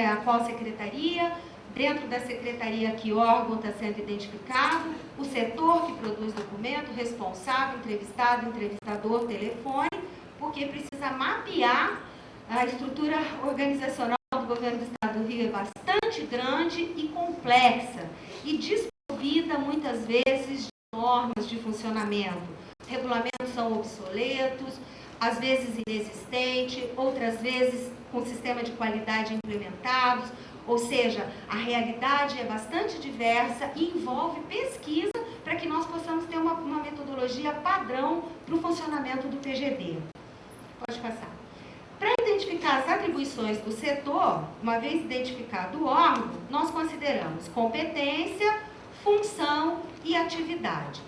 a qual secretaria, dentro da secretaria que órgão está sendo identificado, o setor que produz documento, responsável, entrevistado, entrevistador, telefone, porque precisa mapear a estrutura organizacional do governo do Estado do Rio, é bastante grande e complexa e desprovida muitas vezes de normas de funcionamento. Regulamentos são obsoletos, às vezes inexistentes, outras vezes com sistema de qualidade implementados, ou seja, a realidade é bastante diversa e envolve pesquisa para que nós possamos ter uma metodologia padrão para o funcionamento do PGD. Pode passar. Para identificar as atribuições do setor, uma vez identificado o órgão, nós consideramos competência, função e atividade.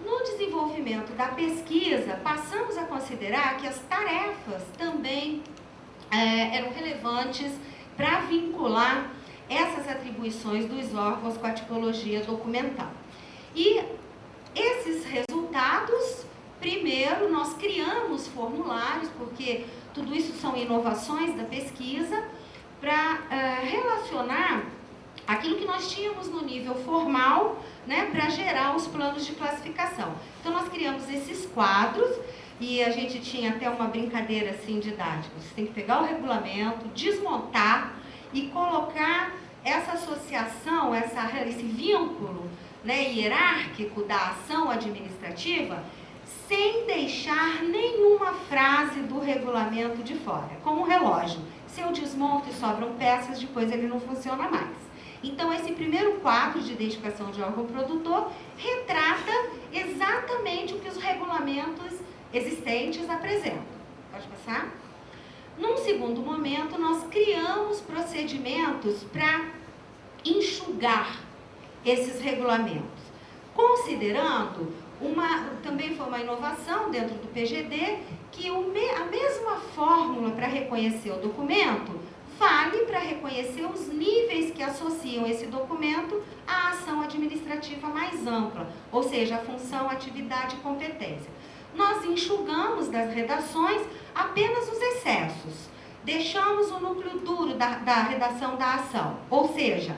No desenvolvimento da pesquisa, passamos a considerar que as tarefas também eram relevantes para vincular essas atribuições dos órgãos com a tipologia documental. E esses resultados, primeiro, nós criamos formulários, porque tudo isso são inovações da pesquisa, para relacionar aquilo que nós tínhamos no nível formal, né, para gerar os planos de classificação. Então, nós criamos esses quadros, e a gente tinha até uma brincadeira assim didática. Você tem que pegar o regulamento, desmontar e colocar essa associação, esse vínculo, né, hierárquico da ação administrativa, sem deixar nenhuma frase do regulamento de fora. Como um relógio. Se eu desmonto e sobram peças, depois ele não funciona mais. Então, esse primeiro quadro de identificação de órgão produtor retrata exatamente o que os regulamentos existentes apresentam. Pode passar? Num segundo momento, nós criamos procedimentos para enxugar esses regulamentos, considerando também foi uma inovação dentro do PGD, que a mesma fórmula para reconhecer o documento vale para reconhecer os níveis que associam esse documento à ação administrativa mais ampla, ou seja, a função, atividade e competência. Nós enxugamos das redações apenas os excessos, deixamos o núcleo duro da redação da ação, ou seja,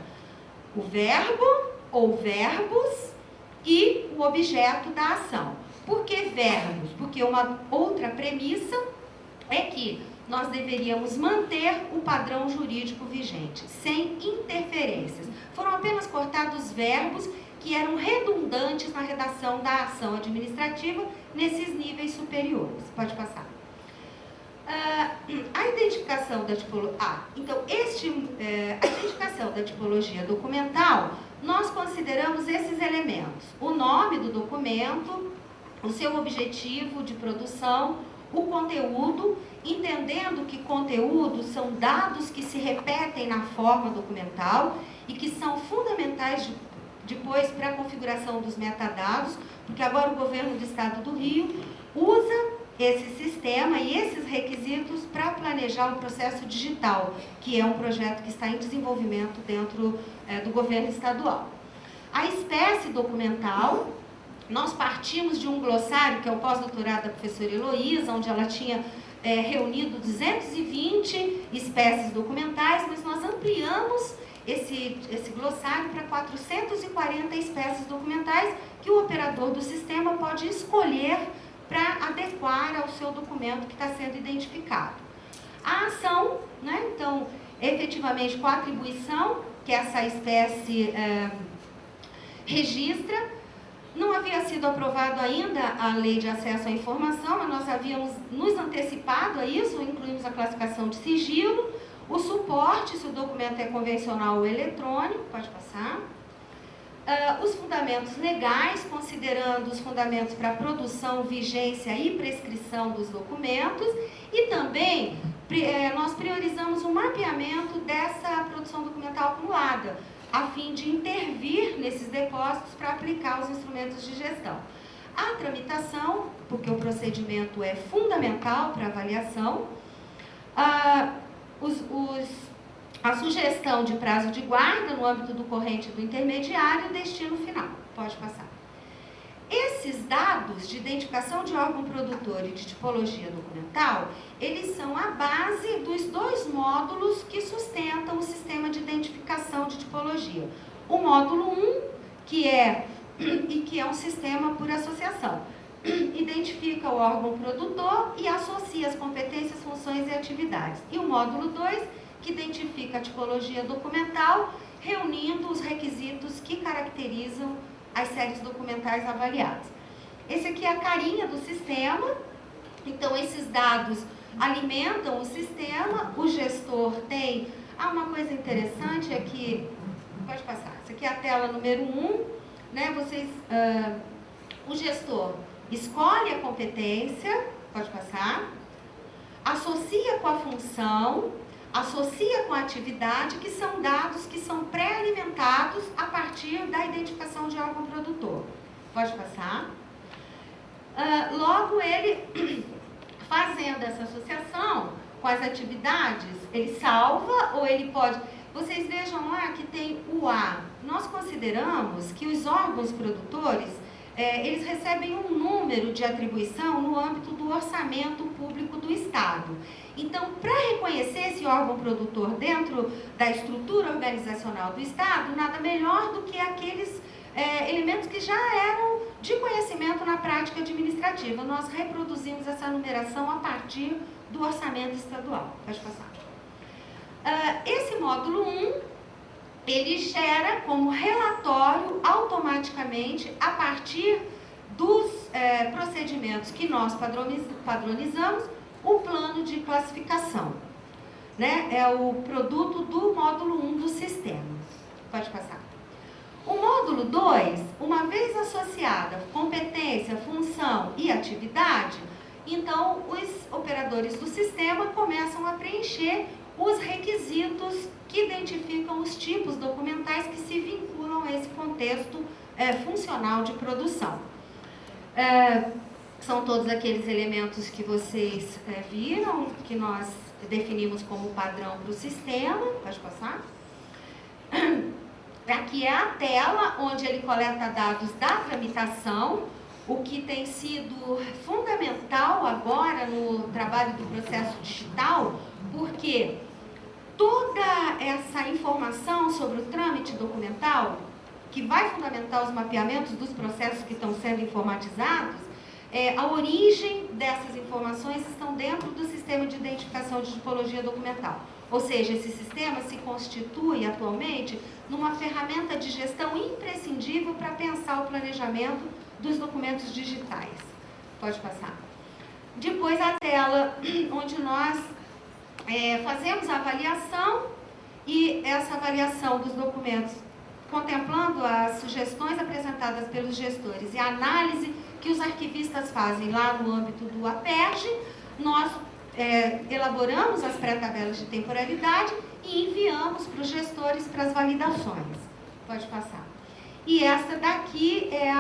o verbo ou verbos e o objeto da ação. Por que verbos? Porque uma outra premissa é que nós deveríamos manter o padrão jurídico vigente, sem interferências. Foram apenas cortados verbos que eram redundantes na redação da ação administrativa nesses níveis superiores. Pode passar. A identificação da tipologia... a identificação da tipologia documental, nós consideramos esses elementos. O nome do documento, o seu objetivo de produção, o conteúdo, entendendo que conteúdos são dados que se repetem na forma documental e que são fundamentais depois para a configuração dos metadados, porque agora o governo do Estado do Rio usa esse sistema e esses requisitos para planejar o processo digital, que é um projeto que está em desenvolvimento dentro do governo estadual. A espécie documental, nós partimos de um glossário, que é o pós-doutorado da professora Heloísa, onde ela tinha reunido 220 espécies documentais, mas nós ampliamos esse glossário para 440 espécies documentais que o operador do sistema pode escolher para adequar ao seu documento que está sendo identificado. A ação, né, então, efetivamente com a atribuição que essa espécie registra, não havia sido aprovado ainda a Lei de Acesso à Informação, mas nós havíamos nos antecipado a isso, incluímos a classificação de sigilo, o suporte, se o documento é convencional ou eletrônico, pode passar. Os fundamentos legais, considerando os fundamentos para produção, vigência e prescrição dos documentos, e também nós priorizamos o mapeamento dessa produção documental acumulada, a fim de intervir nesses depósitos para aplicar os instrumentos de gestão. A tramitação, porque o procedimento é fundamental para avaliação, a sugestão de prazo de guarda no âmbito do corrente do intermediário e o destino final. Pode passar. Esses dados de identificação de órgão produtor e de tipologia documental, eles são a base dos dois módulos que sustentam o tipologia. O módulo 1, que é um sistema por associação. Identifica o órgão produtor e associa as competências, funções e atividades. E o módulo 2, que identifica a tipologia documental, reunindo os requisitos que caracterizam as séries documentais avaliadas. Esse aqui é a carinha do sistema. Então, esses dados alimentam o sistema, o gestor tem... uma coisa interessante é que... Pode passar. Essa aqui é a tela número 1, né? O gestor escolhe a competência, pode passar, associa com a função, associa com a atividade, que são dados que são pré-alimentados a partir da identificação de órgão produtor. Pode passar. Logo, ele, fazendo essa associação com as atividades, ele salva ou ele pode... Vocês vejam lá que tem o A. Nós consideramos que os órgãos produtores, eles recebem um número de atribuição no âmbito do orçamento público do Estado. Então, para reconhecer esse órgão produtor dentro da estrutura organizacional do Estado, nada melhor do que aqueles elementos que já eram de conhecimento na prática administrativa. Nós reproduzimos essa numeração a partir do orçamento estadual. Pode passar. Esse módulo 1, ele gera como relatório automaticamente a partir dos procedimentos que nós padronizamos, o plano de classificação, né? É o produto do módulo 1 do sistema. Pode passar. O módulo 2, uma vez associada competência, função e atividade, então os operadores do sistema começam a preencher os requisitos que identificam os tipos documentais que se vinculam a esse contexto funcional de produção. São todos aqueles elementos que vocês viram, que nós definimos como padrão para o sistema. Pode passar. Aqui é a tela onde ele coleta dados da tramitação, o que tem sido fundamental agora no trabalho do processo digital, porque toda essa informação sobre o trâmite documental, que vai fundamentar os mapeamentos dos processos que estão sendo informatizados, a origem dessas informações estão dentro do sistema de identificação de tipologia documental. Ou seja, esse sistema se constitui atualmente numa ferramenta de gestão imprescindível para pensar o planejamento dos documentos digitais. Pode passar. Depois a tela onde nós fazemos a avaliação, e essa avaliação dos documentos contemplando as sugestões apresentadas pelos gestores e a análise que os arquivistas fazem lá no âmbito do APERJ, nós elaboramos as pré-tabelas de temporalidade e enviamos para os gestores para as validações. Pode passar. E essa daqui é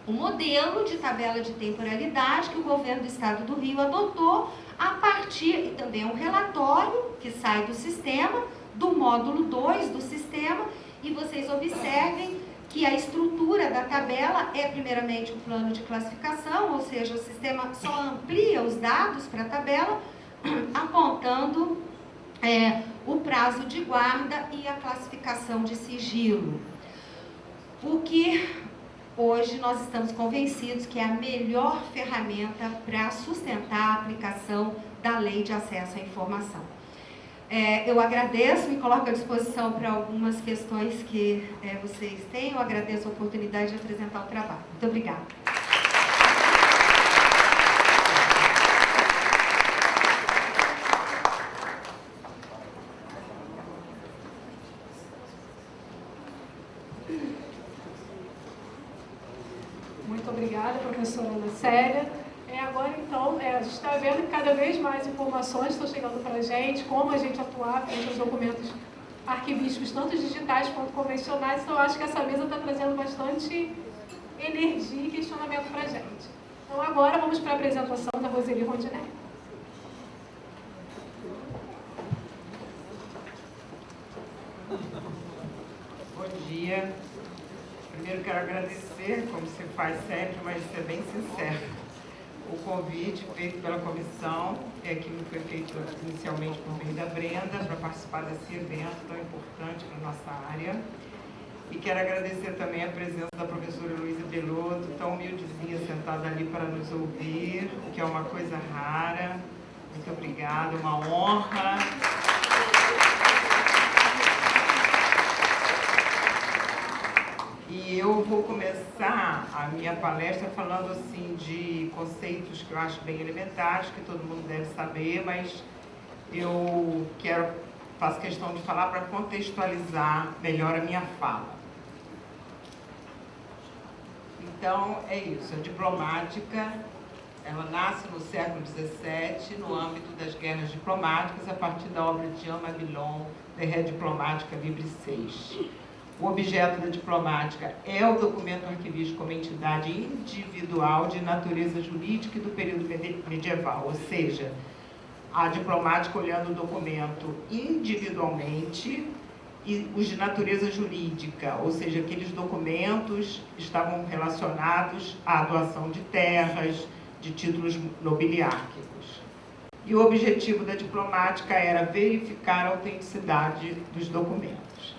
o modelo de tabela de temporalidade que o governo do Estado do Rio adotou a partir, e também um relatório que sai do sistema, do módulo 2 do sistema, e vocês observem que a estrutura da tabela é primeiramente o plano de classificação, ou seja, o sistema só amplia os dados para a tabela, apontando o prazo de guarda e a classificação de sigilo. O que hoje nós estamos convencidos que é a melhor ferramenta para sustentar a aplicação da Lei de Acesso à Informação. Eu agradeço, me coloco à disposição para algumas questões que vocês têm. Eu agradeço a oportunidade de apresentar o trabalho. Muito obrigada. Muito obrigada, professora Ana Célia. Agora, então, a gente está vendo que cada vez mais informações estão chegando para a gente, como a gente atuar frente aos documentos arquivísticos, tanto digitais quanto convencionais. Então, eu acho que essa mesa está trazendo bastante energia e questionamento para a gente. Então, agora vamos para a apresentação da Roseli Rondinelli. Bom dia. Primeiro quero agradecer, como você faz sempre, mas ser bem sincero, o convite feito pela comissão. que foi feito inicialmente por meio da Brenda, para participar desse evento tão importante para a nossa área. E quero agradecer também a presença da professora Luísa Belotto, tão humildezinha, sentada ali para nos ouvir, o que é uma coisa rara. Muito obrigada, uma honra. E eu vou começar a minha palestra falando assim de conceitos que eu acho bem elementares, que todo mundo deve saber, mas eu faço questão de falar para contextualizar melhor a minha fala. Então, é isso. A diplomática, ela nasce no século XVII, no âmbito das guerras diplomáticas, a partir da obra de Jean Mabillon, De Re Diplomatica, livre 6. O objeto da diplomática é o documento arquivístico como entidade individual de natureza jurídica e do período medieval, ou seja, a diplomática olhando o documento individualmente e os de natureza jurídica, ou seja, aqueles documentos estavam relacionados à doação de terras, de títulos nobiliárquicos. E o objetivo da diplomática era verificar a autenticidade dos documentos.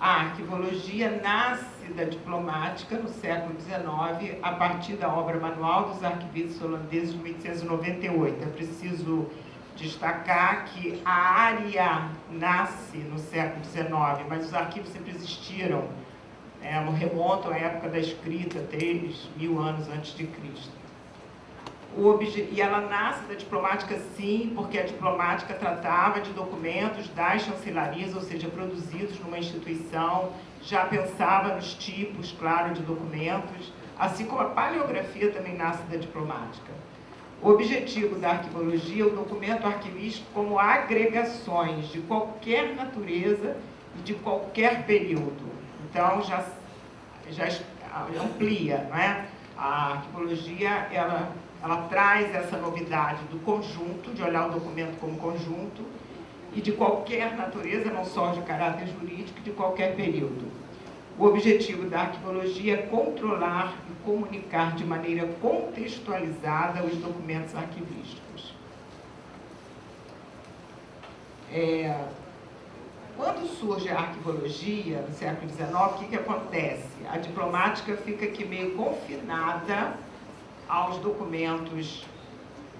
A arquivologia nasce da diplomática no século XIX, a partir da obra Manual dos Arquivistas Holandeses de 1898. É preciso destacar que a área nasce no século XIX, mas os arquivos sempre existiram, remontam à época da escrita, 3.000 anos antes de Cristo. E ela nasce da diplomática, sim, porque a diplomática tratava de documentos das chancelarias, ou seja, produzidos numa instituição, já pensava nos tipos, claro, de documentos, assim como a paleografia também nasce da diplomática. O objetivo da arquivologia é o documento arquivístico como agregações de qualquer natureza e de qualquer período. Então, já amplia, não é? A arquivologia, ela traz essa novidade do conjunto, de olhar o documento como conjunto, e de qualquer natureza, não só de caráter jurídico, de qualquer período. O objetivo da arquivologia é controlar e comunicar de maneira contextualizada os documentos arquivísticos. Quando surge a arquivologia, no século XIX, o que acontece? A diplomática fica aqui meio confinada aos documentos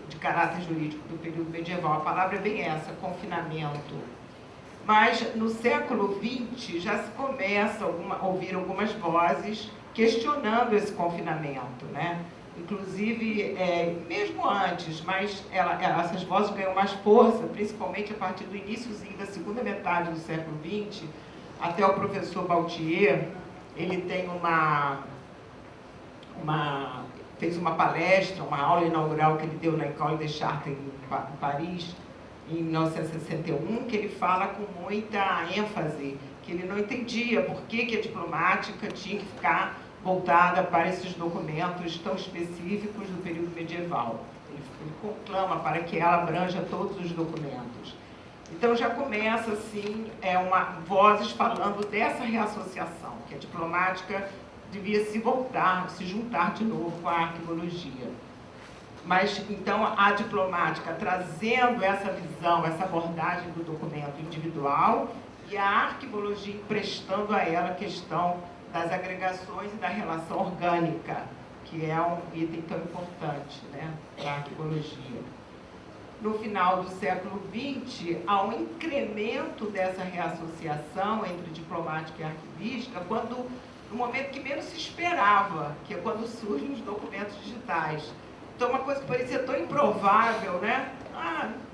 de caráter jurídico do período medieval. A palavra é bem essa, confinamento. Mas no século XX já se começa a ouvir algumas vozes questionando esse confinamento, né? Inclusive, mesmo antes, mas essas vozes ganham mais força, principalmente a partir do iníciozinho da segunda metade do século XX, até o professor Baltier, ele tem fez uma palestra, uma aula inaugural que ele deu na École des Chartes em Paris, em 1961, que ele fala com muita ênfase, que ele não entendia por que a diplomática tinha que ficar voltada para esses documentos tão específicos do período medieval. Ele conclama para que ela abranja todos os documentos. Então já começa assim, vozes falando dessa reassociação, que a diplomática devia se juntar de novo com a arquivologia. Mas, então, a diplomática trazendo essa visão, essa abordagem do documento individual e a arquivologia emprestando a ela a questão das agregações e da relação orgânica, que é um item tão importante, né, para a arquivologia. No final do século XX, há um incremento dessa reassociação entre diplomática e arquivística, no momento que menos se esperava, que é quando surgem os documentos digitais. Então, uma coisa que parecia tão improvável, né?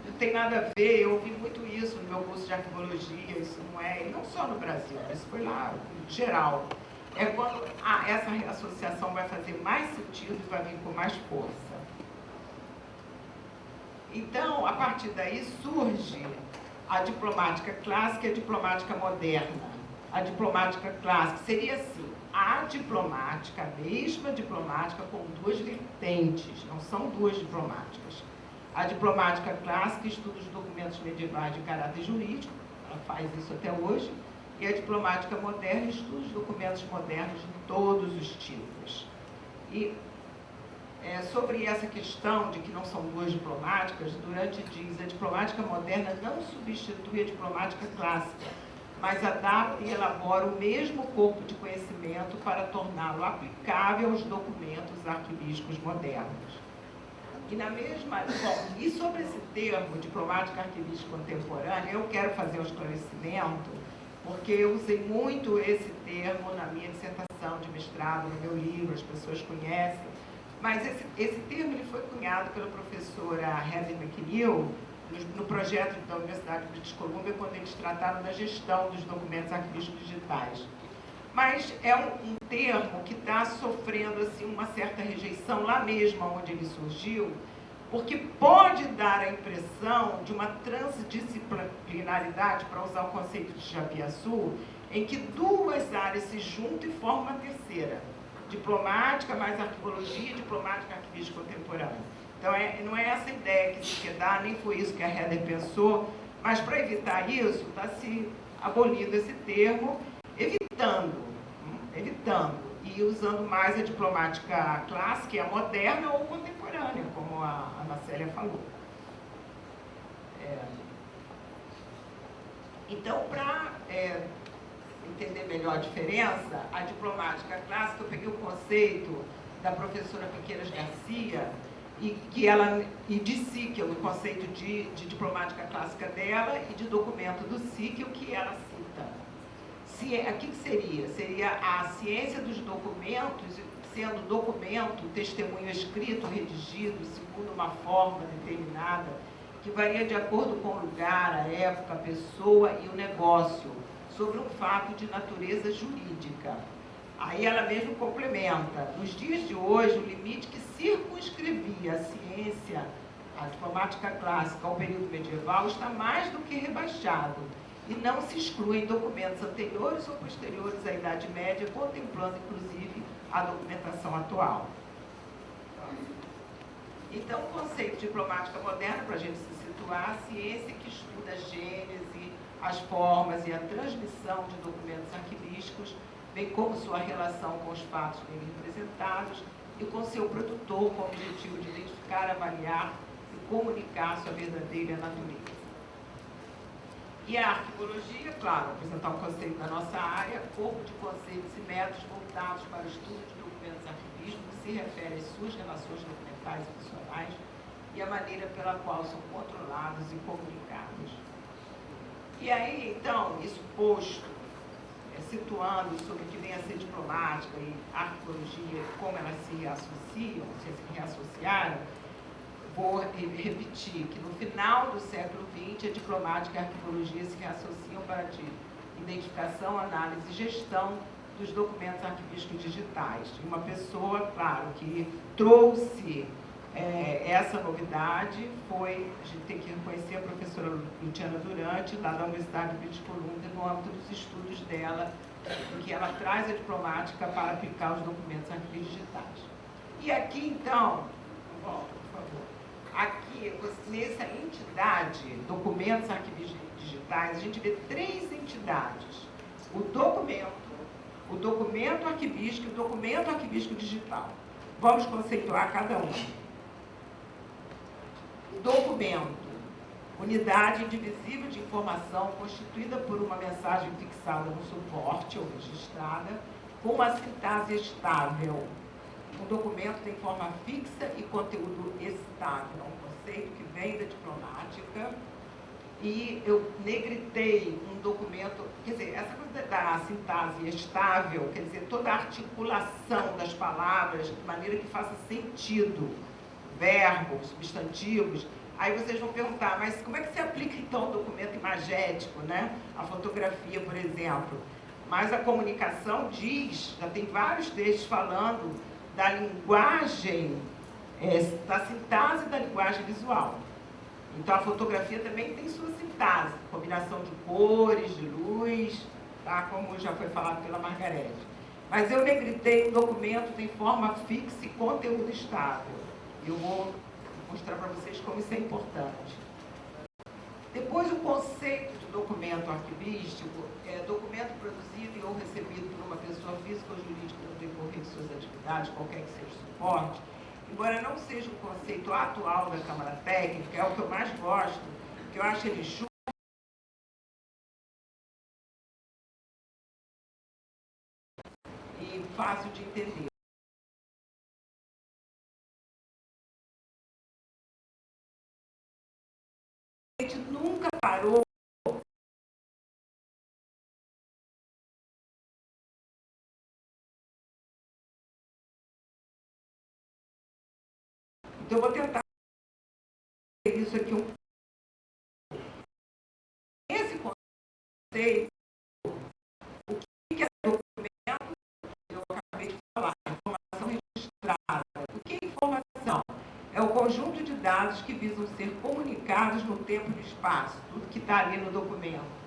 Não tem nada a ver, eu ouvi muito isso no meu curso de arquivologia, isso não é, e não só no Brasil, isso foi lá, em geral. É quando essa reassociação vai fazer mais sentido e vai vir com mais força. Então, a partir daí surge a diplomática clássica e a diplomática moderna. A diplomática clássica seria assim, a diplomática, a mesma diplomática com duas vertentes, não são duas diplomáticas. A diplomática clássica estuda os documentos medievais de caráter jurídico, ela faz isso até hoje, e a diplomática moderna estuda os documentos modernos de todos os tipos. E sobre essa questão de que não são duas diplomáticas, Durante diz: a diplomática moderna não substitui a diplomática clássica, mas adapta e elabora o mesmo corpo de conhecimento para torná-lo aplicável aos documentos arquivísticos modernos. E na mesma... Bom, e sobre esse termo, diplomática arquivística contemporânea, eu quero fazer um esclarecimento, porque eu usei muito esse termo na minha dissertação de mestrado, no meu livro, as pessoas conhecem, mas esse termo ele foi cunhado pela professora Heather McNeil no projeto da Universidade de British Columbia, quando eles trataram da gestão dos documentos arquivísticos digitais. Mas é um termo que está sofrendo assim, uma certa rejeição lá mesmo onde ele surgiu, porque pode dar a impressão de uma transdisciplinaridade, para usar o conceito de Japiaçu, em que duas áreas se juntam e formam uma terceira. Diplomática mais arqueologia, diplomática arquivística contemporânea. Então, não é essa ideia que se quer dar, nem foi isso que a Heather pensou, mas para evitar isso, está se abolindo esse termo, evitando, e usando mais a diplomática clássica, a moderna ou contemporânea, como a Ana Célia falou. Então, para entender melhor a diferença, a diplomática clássica, eu peguei o conceito da professora Piqueiras Garcia, e de Sickle, o conceito de diplomática clássica dela e de documento do Sickle, que ela cita. O que seria? Seria a ciência dos documentos, sendo documento, testemunho escrito, redigido, segundo uma forma determinada, que varia de acordo com o lugar, a época, a pessoa e o negócio, sobre um fato de natureza jurídica. Aí ela mesmo complementa: nos dias de hoje, o limite que circunscrevia a ciência, a diplomática clássica, ao período medieval, está mais do que rebaixado, e não se excluem documentos anteriores ou posteriores à Idade Média, contemplando, inclusive, a documentação atual. Então, o conceito de diplomática moderna, para a gente se situar, a ciência que estuda a gênese, as formas e a transmissão de documentos arquivísticos, bem como sua relação com os fatos nele representados e com seu produtor com o objetivo de identificar, avaliar e comunicar sua verdadeira natureza. E a arqueologia, claro, apresentar o conceito da nossa área, corpo de conceitos e métodos voltados para o estudo de documentos arquivísticos, que se refere às suas relações documentais e funcionais e a maneira pela qual são controlados e comunicados. E aí, então, isso posto, situando sobre o que vem a ser diplomática e arqueologia, como elas se reassociam, se reassociaram, vou repetir que no final do século XX, a diplomática e a arqueologia se reassociam para a identificação, análise e gestão dos documentos arquivísticos digitais. E uma pessoa, claro, que trouxe essa novidade foi, a gente tem que reconhecer a professora Luciana Durante, lá da Universidade de British Columbia, no âmbito dos estudos dela, em que ela traz a diplomática para aplicar os documentos arquivísticos digitais. E aqui, então, volta, por favor. Aqui, nessa entidade, documentos arquivísticos digitais, a gente vê três entidades: o documento arquivístico e o documento arquivístico digital. Vamos conceituar cada um. Documento, unidade indivisível de informação constituída por uma mensagem fixada no suporte ou registrada, com uma sintase estável. Um documento tem forma fixa e conteúdo estável. É um conceito que vem da diplomática. E eu negritei um documento, quer dizer, essa coisa da sintase estável, quer dizer, toda a articulação das palavras de maneira que faça sentido, verbos, substantivos. Aí vocês vão perguntar, mas como é que se aplica então o documento imagético, né? A fotografia, por exemplo. Mas a comunicação diz, já tem vários textos falando da linguagem, da sintase da linguagem visual. Então, a fotografia também tem sua sintase, combinação de cores, de luz, tá? Como já foi falado pela Margarete. Mas eu negritei: o documento tem forma fixa e conteúdo estável. Eu vou mostrar para vocês como isso é importante. Depois, o conceito de documento arquivístico é documento produzido e ou recebido por uma pessoa física ou jurídica no decorrer de suas atividades, qualquer que seja o suporte, embora não seja um conceito atual da Câmara Técnica, é o que eu mais gosto, que eu acho ele justo e fácil de entender. A gente nunca parou então eu vou tentar isso aqui um esse conceito, o que é documento, eu acabei de falar, informação registrada. O que é informação? É o conjunto de dados que visam ser comunicados no tempo e no espaço, tudo que está ali no documento.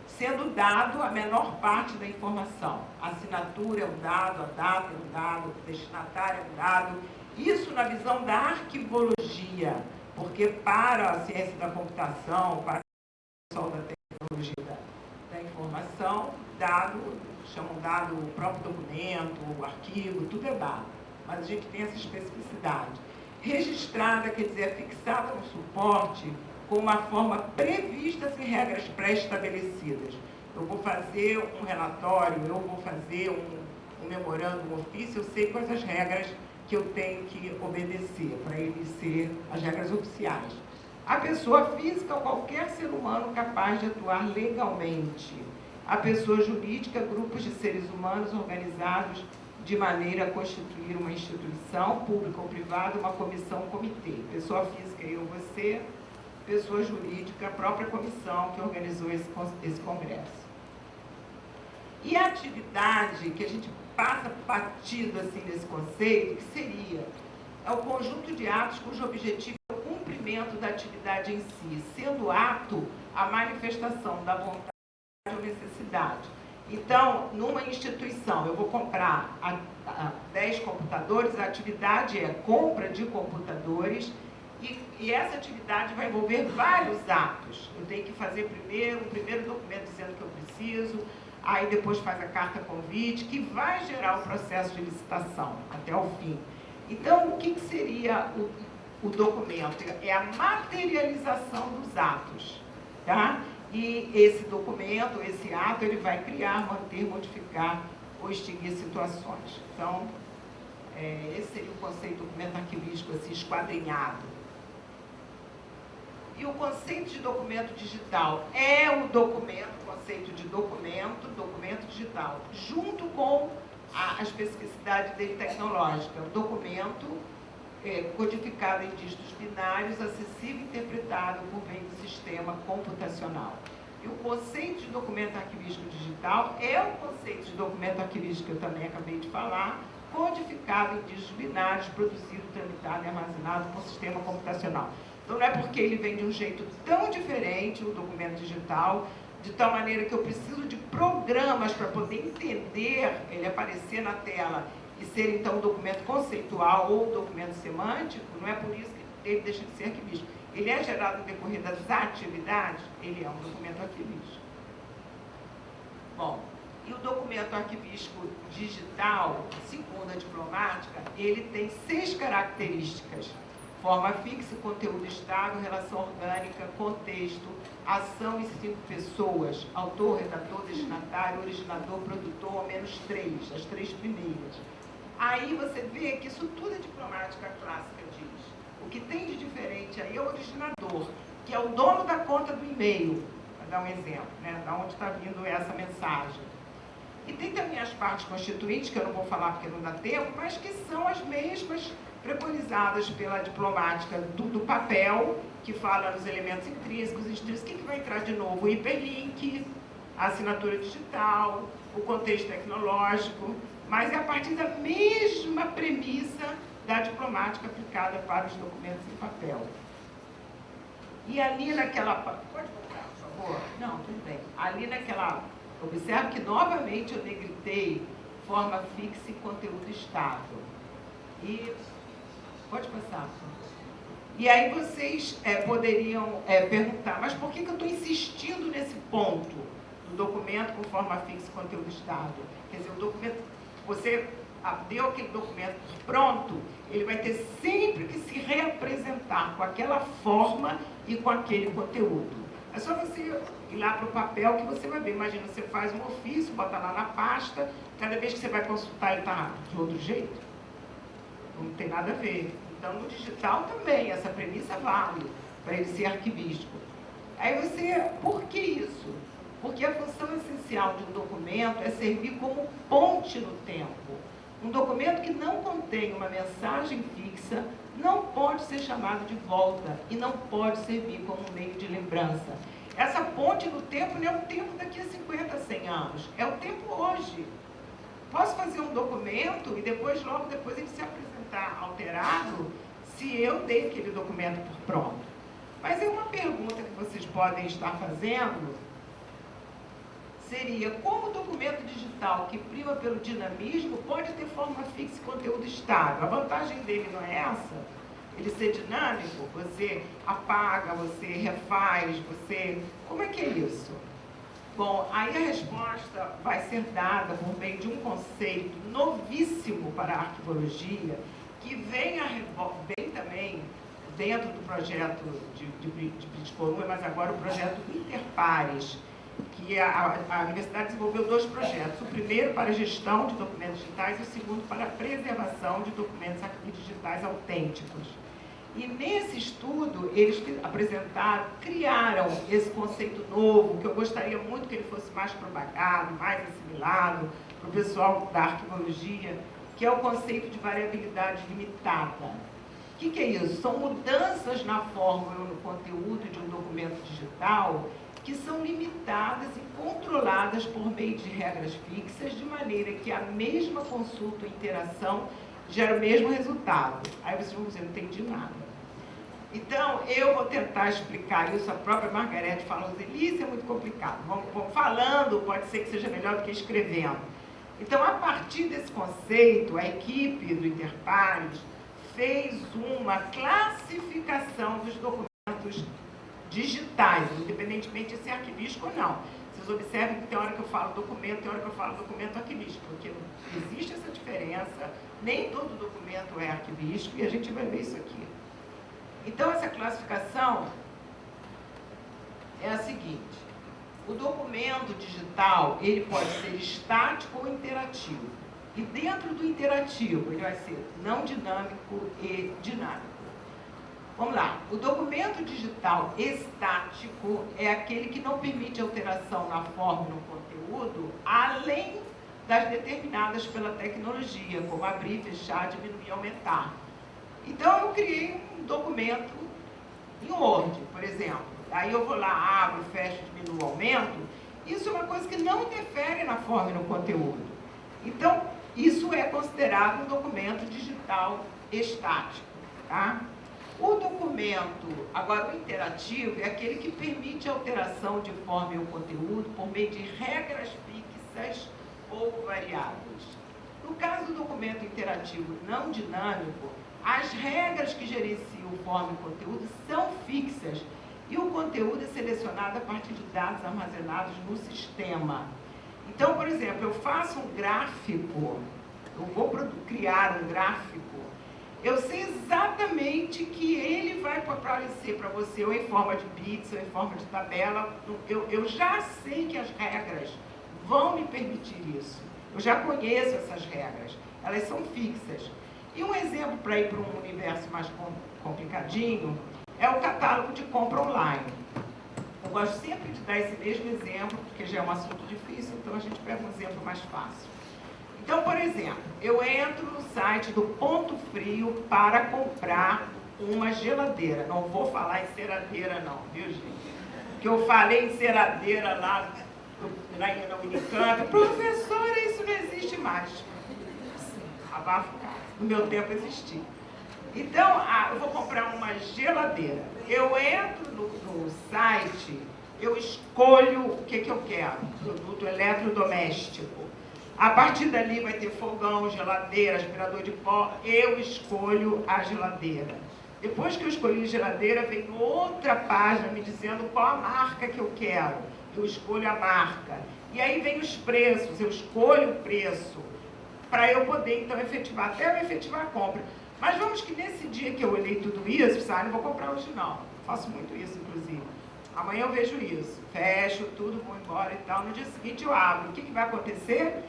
Sendo dado a menor parte da informação. A assinatura é um dado, a data é um dado, o destinatário é um dado. Isso na visão da arquivologia, porque para a ciência da computação, para o pessoal da tecnologia da informação, dado, chamam dado o próprio documento, o arquivo, tudo é dado. Mas a gente tem essa especificidade. Registrada, quer dizer, fixada no suporte com uma forma prevista em regras pré-estabelecidas. Eu vou fazer um relatório, eu vou fazer um memorando, um ofício, eu sei quais as regras que eu tenho que obedecer, para ele ser as regras oficiais. A pessoa física ou qualquer ser humano capaz de atuar legalmente. A pessoa jurídica, grupos de seres humanos organizados de maneira a constituir uma instituição pública ou privada, uma comissão, um comitê. Pessoa física, eu, você. Pessoa jurídica, a própria comissão que organizou esse congresso. E a atividade que a gente passa batido assim nesse conceito, que seria é o conjunto de atos cujo objetivo é o cumprimento da atividade em si, sendo ato a manifestação da vontade ou necessidade. Então, numa instituição, eu vou comprar 10 computadores, a atividade é compra de computadores. E essa atividade vai envolver vários atos. Eu tenho que fazer primeiro um primeiro documento dizendo que eu preciso, aí depois faz a carta convite, que vai gerar o processo de licitação até o fim. Então, o que seria o documento? É a materialização dos atos, tá? E esse documento, esse ato, ele vai criar, manter, modificar ou extinguir situações. Então, esse seria o conceito do documento arquivístico assim, esquadrinhado. E o conceito de documento digital é o conceito de documento digital, junto com a especificidade dele tecnológica. O documento codificado em dígitos binários, acessível e interpretado por meio do sistema computacional. E o conceito de documento arquivístico digital é o conceito de documento arquivístico que eu também acabei de falar, codificado em dígitos binários, produzido, tramitado e armazenado por sistema computacional. Então, não é porque ele vem de um jeito tão diferente, o documento digital, de tal maneira que eu preciso de programas para poder entender ele aparecer na tela e ser, então, um documento conceitual ou um documento semântico, não é por isso que ele deixa de ser arquivístico. Ele é gerado no decorrer das atividades, ele é um documento arquivístico. Bom, e o documento arquivístico digital, segundo a diplomática, ele tem 6 características. Forma fixa, conteúdo estável, relação orgânica, contexto, ação e 5 pessoas, autor, redator, destinatário, originador, produtor, ao menos 3, as 3 primeiras. Aí você vê que isso tudo a diplomática clássica diz. O que tem de diferente aí é o originador, que é o dono da conta do e-mail, para dar um exemplo, né, da onde está vindo essa mensagem. E tem também as partes constituintes, que eu não vou falar porque não dá tempo, mas que são as mesmas preconizadas pela diplomática do papel, que fala nos elementos intrínsecos, extrínsecos. O que vai entrar de novo? O hiperlink, a assinatura digital, o contexto tecnológico, mas é a partir da mesma premissa da diplomática aplicada para os documentos em papel. E ali naquela... Pode voltar, por favor? Não, tudo bem. Ali naquela... Observe que novamente eu negritei forma fixa e conteúdo estável. E... Pode passar. E aí vocês poderiam perguntar, mas por que eu estou insistindo nesse ponto do documento com forma fixa e conteúdo estável? Quer dizer, o documento, você deu aquele documento pronto, ele vai ter sempre que se reapresentar com aquela forma e com aquele conteúdo. É só você ir lá para o papel que você vai ver. Imagina, você faz um ofício, bota lá na pasta, cada vez que você vai consultar ele está de outro jeito. Não tem nada a ver. Então, no digital também, essa premissa vale para ele ser arquivístico. Aí você, por que isso? Porque a função essencial de um documento é servir como ponte no tempo. Um documento que não contém uma mensagem fixa não pode ser chamado de volta e não pode servir como um meio de lembrança. Essa ponte no tempo não é o tempo daqui a 50, 100 anos, é o tempo hoje. Posso fazer um documento e depois, logo depois, ele se apresentar alterado se eu dei aquele documento por pronto. Mas é uma pergunta que vocês podem estar fazendo, seria como o documento digital que prima pelo dinamismo pode ter forma fixa e conteúdo estável? A vantagem dele não é essa? Ele ser dinâmico, você apaga, você refaz, você... Como é que é isso? Bom, aí a resposta vai ser dada por meio de um conceito novíssimo para a arquivologia, que vem também dentro do projeto de British Columbia, mas agora o projeto Interpares, que a universidade desenvolveu 2 projetos. O primeiro para a gestão de documentos digitais e o segundo para a preservação de documentos digitais autênticos. E nesse estudo, eles criaram esse conceito novo, que eu gostaria muito que ele fosse mais propagado, mais assimilado para o pessoal da arquivologia, que é o conceito de variabilidade limitada. O que é isso? São mudanças na forma ou no conteúdo de um documento digital que são limitadas e controladas por meio de regras fixas, de maneira que a mesma consulta ou interação gera o mesmo resultado. Aí vocês vão dizer, não entendi nada. Então, eu vou tentar explicar isso. A própria Margarete falou, Zelice, é muito complicado. Vamos falando, pode ser que seja melhor do que escrevendo. Então, a partir desse conceito, a equipe do Interpares fez uma classificação dos documentos digitais, independentemente de ser arquivístico ou não. Vocês observem que tem hora que eu falo documento, tem hora que eu falo documento arquivístico, porque existe essa diferença, nem todo documento é arquivístico, e a gente vai ver isso aqui. Então, essa classificação é a seguinte: o documento digital, ele pode ser estático ou interativo. E dentro do interativo, ele vai ser não dinâmico e dinâmico. Vamos lá. O documento digital estático é aquele que não permite alteração na forma e no conteúdo, além das determinadas pela tecnologia, como abrir, fechar, diminuir, aumentar. Então, eu criei um documento em Word, por exemplo. Aí eu vou lá, abro, fecho, diminuo, aumento. Isso é uma coisa que não interfere na forma e no conteúdo. Então, isso é considerado um documento digital estático, tá? O documento, agora o interativo, é aquele que permite alteração de forma e o conteúdo por meio de regras fixas ou variáveis. No caso do documento interativo não dinâmico, as regras que gerenciam forma e conteúdo são fixas e o conteúdo é selecionado a partir de dados armazenados no sistema. Então, por exemplo, eu faço um gráfico, eu vou criar um gráfico, eu sei exatamente que ele vai aparecer para você ou em forma de bits, ou em forma de tabela. Eu já sei que as regras vão me permitir isso. Eu já conheço essas regras, elas são fixas. E um exemplo para ir para um universo mais complicadinho é o catálogo de compra online. Eu gosto sempre de dar esse mesmo exemplo, porque já é um assunto difícil, então a gente pega um exemplo mais fácil. Então, por exemplo, eu entro no site do Ponto Frio para comprar uma geladeira. Não vou falar em ceradeira não, viu, gente? Porque eu falei em ceradeira lá na Unicamp. Professora, isso não existe mais. Abafo, cara. No meu tempo existia. Então, eu vou comprar uma geladeira. Eu entro no site, eu escolho o que eu quero. Produto eletrodoméstico. A partir dali vai ter fogão, geladeira, aspirador de pó. Eu escolho a geladeira. Depois que eu escolhi a geladeira, vem outra página me dizendo qual a marca que eu quero. Eu escolho a marca. E aí vem os preços, eu escolho o preço. para eu poder, então, efetivar, até eu efetivar a compra. Mas vamos que nesse dia que eu olhei tudo isso, não vou comprar hoje não. Faço muito isso, inclusive. Amanhã eu vejo isso, fecho tudo, vou embora e tal. No dia seguinte eu abro. O que vai acontecer?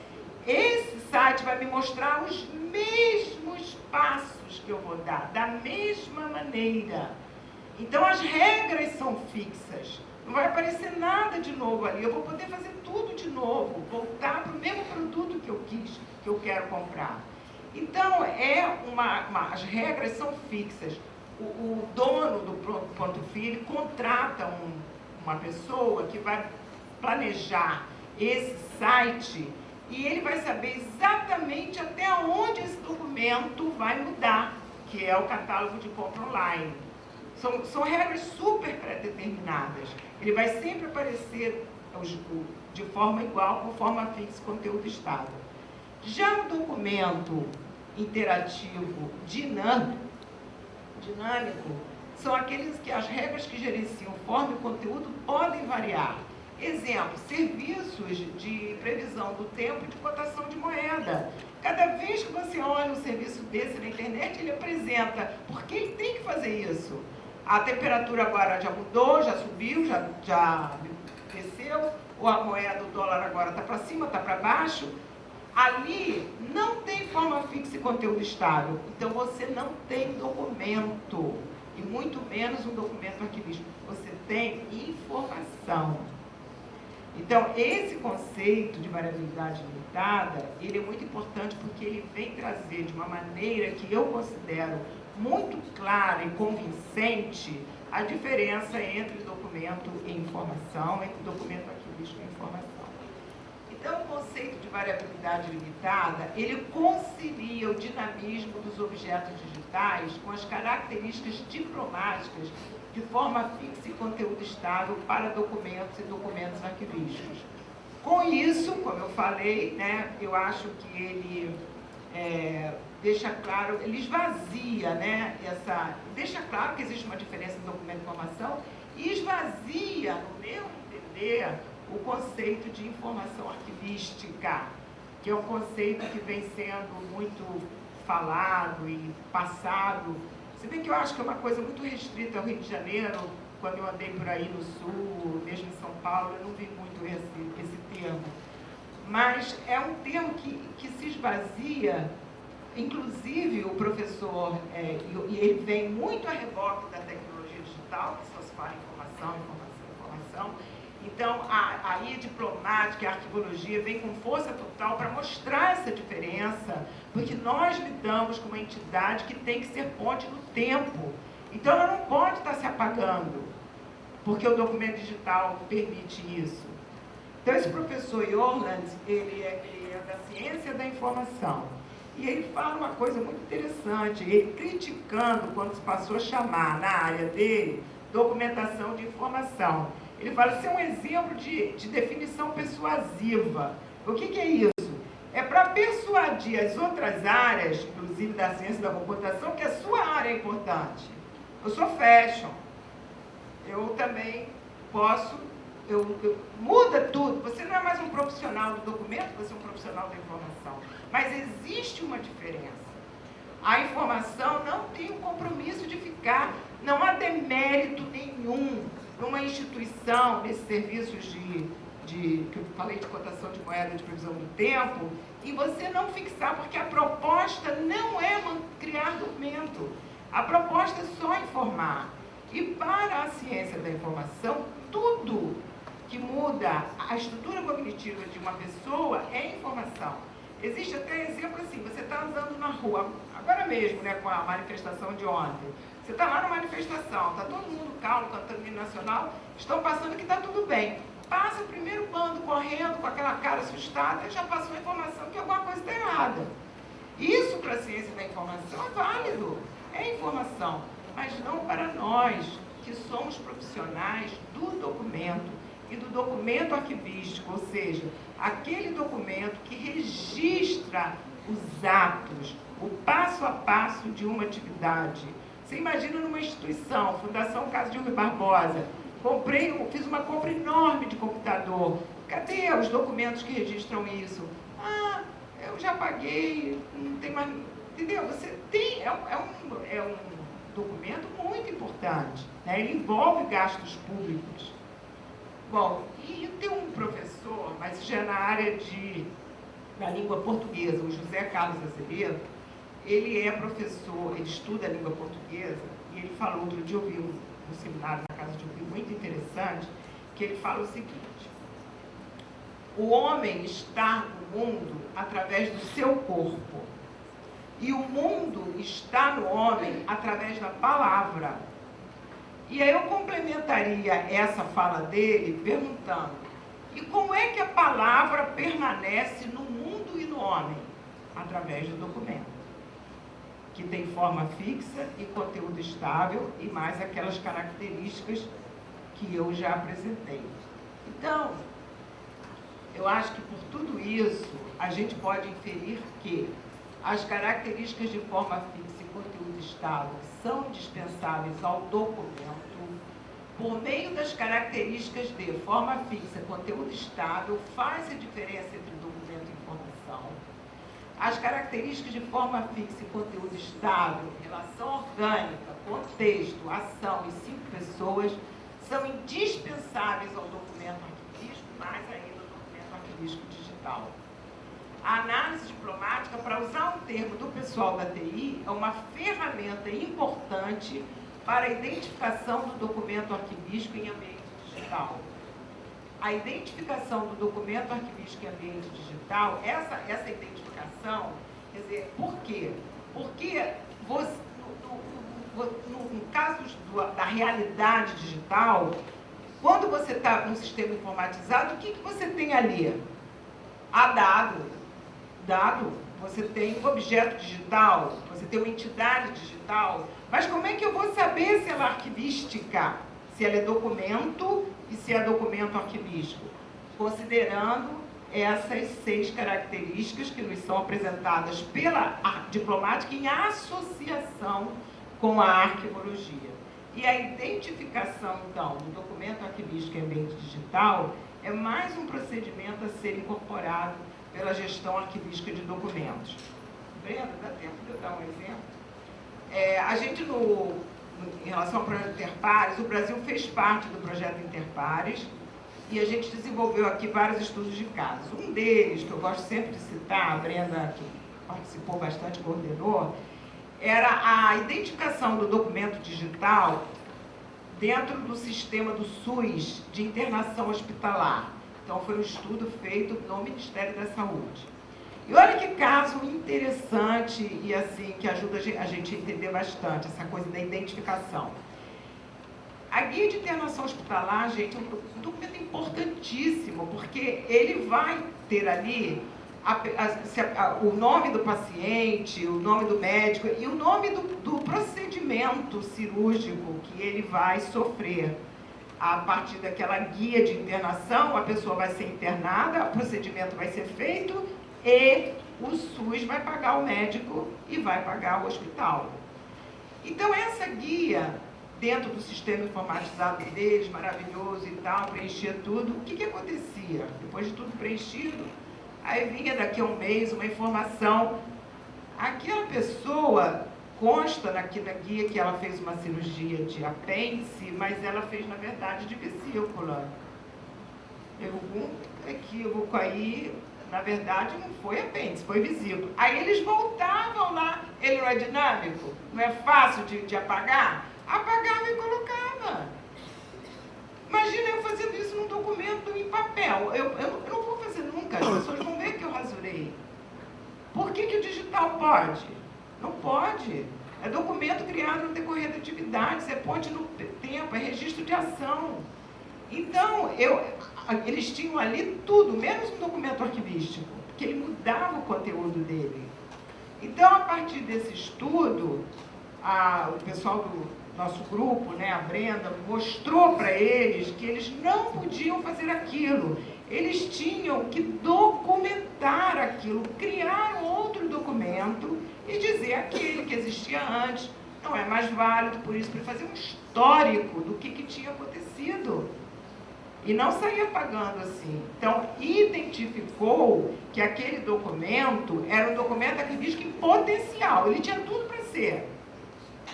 Esse site vai me mostrar os mesmos passos que eu vou dar, da mesma maneira. Então as regras são fixas. Não vai aparecer nada de novo ali. Eu vou poder fazer tudo de novo, voltar para o mesmo produto que eu quis, que eu quero comprar. Então, as regras são fixas. O dono do Ponto Frio contrata uma pessoa que vai planejar esse site e ele vai saber exatamente até onde esse documento vai mudar, que é o catálogo de compra online. São regras super pré-determinadas. Ele vai sempre aparecer de forma igual, com forma fixa, conteúdo estável. Já o documento interativo dinâmico, são aqueles que as regras que gerenciam forma e conteúdo podem variar. Exemplo, serviços de previsão do tempo e de cotação de moeda. Cada vez que você olha um serviço desse na internet, ele apresenta por que ele tem que fazer isso. A temperatura agora já mudou, já subiu, já desceu, ou a moeda, o dólar agora está para cima, está para baixo. Ali não tem forma fixa e conteúdo estável. Então você não tem documento, e muito menos um documento arquivístico. Você tem informação. Então, esse conceito de variabilidade limitada, ele é muito importante porque ele vem trazer de uma maneira que eu considero muito clara e convincente a diferença entre documento e informação, entre documento arquivístico e informação. Então, o conceito de variabilidade limitada, ele concilia o dinamismo dos objetos digitais com as características diplomáticas de forma fixa e conteúdo estável para documentos e documentos arquivísticos. Com isso, como eu falei, né, eu acho que ele deixa claro, ele esvazia, né, deixa claro que existe uma diferença entre documento e informação e esvazia, no meu entender, o conceito de informação arquivística, que é um conceito que vem sendo muito falado e passado. Se bem que eu acho que é uma coisa muito restrita ao Rio de Janeiro, quando eu andei por aí no Sul, mesmo em São Paulo, eu não vi muito esse termo. Mas é um termo que se esvazia, inclusive o professor, e ele vem muito a reboque da tecnologia digital, que só se fala informação. Então, a diplomática e a arquivologia vem com força total para mostrar essa diferença, porque nós lidamos com uma entidade que tem que ser ponte no tempo. Então, ela não pode estar se apagando, porque o documento digital permite isso. Então, esse professor Jorland, ele é da ciência da informação. E ele fala uma coisa muito interessante, ele criticando quando se passou a chamar na área dele documentação de informação. Ele fala, isso é um exemplo de definição persuasiva. O que é isso? É para persuadir as outras áreas, inclusive da ciência da computação, que a sua área é importante. Eu sou fashion. Eu também posso, muda tudo. Você não é mais um profissional do documento, você é um profissional da informação. Mas existe uma diferença. A informação não tem um compromisso de ficar, não há demérito nenhum numa instituição, nesses serviços que eu falei de cotação de moeda, de previsão do tempo, e você não fixar, porque a proposta não é criar documento. A proposta é só informar. E para a ciência da informação, tudo que muda a estrutura cognitiva de uma pessoa é informação. Existe até exemplo assim, você está andando na rua, agora mesmo, né, com a manifestação de ontem. Você está lá na manifestação, está todo mundo calmo, cantando o hino nacional, estão passando que está tudo bem. Passa o primeiro bando correndo com aquela cara assustada e já passou a informação que alguma coisa está errada. Isso para a ciência da informação é válido, é informação, mas não para nós, que somos profissionais do documento e do documento arquivístico, ou seja, aquele documento que registra os atos, o passo a passo de uma atividade. Você imagina numa instituição, Fundação Casa de Rui Barbosa, fiz uma compra enorme de computador. Cadê os documentos que registram isso? eu já paguei, não tem mais... Entendeu? Você tem... É um documento muito importante, né? Ele envolve gastos públicos. Bom, e tem um professor, mas já na área da língua portuguesa, o José Carlos Azevedo, ele é professor, ele estuda a língua portuguesa, e ele falou, outro dia eu vi um seminário na Casa de Ouvi muito interessante, que ele fala o seguinte: o homem está no mundo através do seu corpo, e o mundo está no homem através da palavra. E aí eu complementaria essa fala dele perguntando: e como é que a palavra permanece no mundo e no homem? Através do documento, que tem forma fixa e conteúdo estável, e mais aquelas características que eu já apresentei. Então, eu acho que por tudo isso, a gente pode inferir que as características de forma fixa e conteúdo estável são indispensáveis ao documento. Por meio das características de forma fixa e conteúdo estável, faz a diferença entre documento e informação. As características de forma fixa e conteúdo estável, relação orgânica, contexto, ação e 5 pessoas, são indispensáveis ao documento arquivístico, mais ainda ao documento arquivístico digital. A análise diplomática, para usar um termo do pessoal da TI, é uma ferramenta importante para a identificação do documento arquivístico em ambiente digital. A identificação do documento arquivístico em ambiente digital, essa identificação, quer dizer, por quê? Porque você, no caso da realidade digital, quando você está num sistema informatizado, o que você tem ali? Dado, você tem um objeto digital, você tem uma entidade digital, mas como é que eu vou saber se ela é arquivística, se ela é documento e se é documento arquivístico? Considerando essas 6 características que nos são apresentadas pela diplomática em associação com a arquivologia. E a identificação, então, do documento arquivístico em ambiente digital é mais um procedimento a ser incorporado pela gestão arquivística de documentos. Brenda, dá tempo de eu dar um exemplo? A gente, em relação ao projeto Interpares, o Brasil fez parte do projeto Interpares e a gente desenvolveu aqui vários estudos de casos. Um deles, que eu gosto sempre de citar, a Brenda, que participou bastante, coordenou, era a identificação do documento digital dentro do sistema do SUS de internação hospitalar. Então, foi um estudo feito no Ministério da Saúde. E olha que caso interessante e assim, que ajuda a gente a entender bastante essa coisa da identificação. A guia de internação hospitalar, gente, é um documento importantíssimo, porque ele vai ter ali o nome do paciente, o nome do médico e o nome do procedimento cirúrgico que ele vai sofrer. A partir daquela guia de internação, a pessoa vai ser internada, o procedimento vai ser feito e o SUS vai pagar o médico e vai pagar o hospital. Então, essa guia, dentro do sistema informatizado deles, maravilhoso e tal, preenchia tudo, o que acontecia? Depois de tudo preenchido, aí vinha daqui a um mês uma informação. Aquela pessoa, consta na guia que ela fez uma cirurgia de apêndice, mas ela fez, na verdade, de vesícula. Teve algum equívoco aí, na verdade, não foi apêndice, foi vesícula. Aí eles voltavam lá, ele não é dinâmico, não é fácil de apagar? Apagava e colocava. Imagina eu fazendo isso num documento em papel. Eu não vou fazer nunca, as pessoas vão ver que eu rasurei. Por que o digital pode? Não pode. É documento criado no decorrer da atividade, é ponte no tempo, é registro de ação. Então, eles tinham ali tudo, menos um documento arquivístico, porque ele mudava o conteúdo dele. Então, a partir desse estudo, o pessoal do nosso grupo, né, a Brenda, mostrou para eles que eles não podiam fazer aquilo. Eles tinham que documentar aquilo, criar um outro documento e dizer aquele que existia antes não é mais válido, por isso, para fazer um histórico do que tinha acontecido. E não saía pagando assim. Então, identificou que aquele documento era um documento arquivístico em potencial. Ele tinha tudo para ser.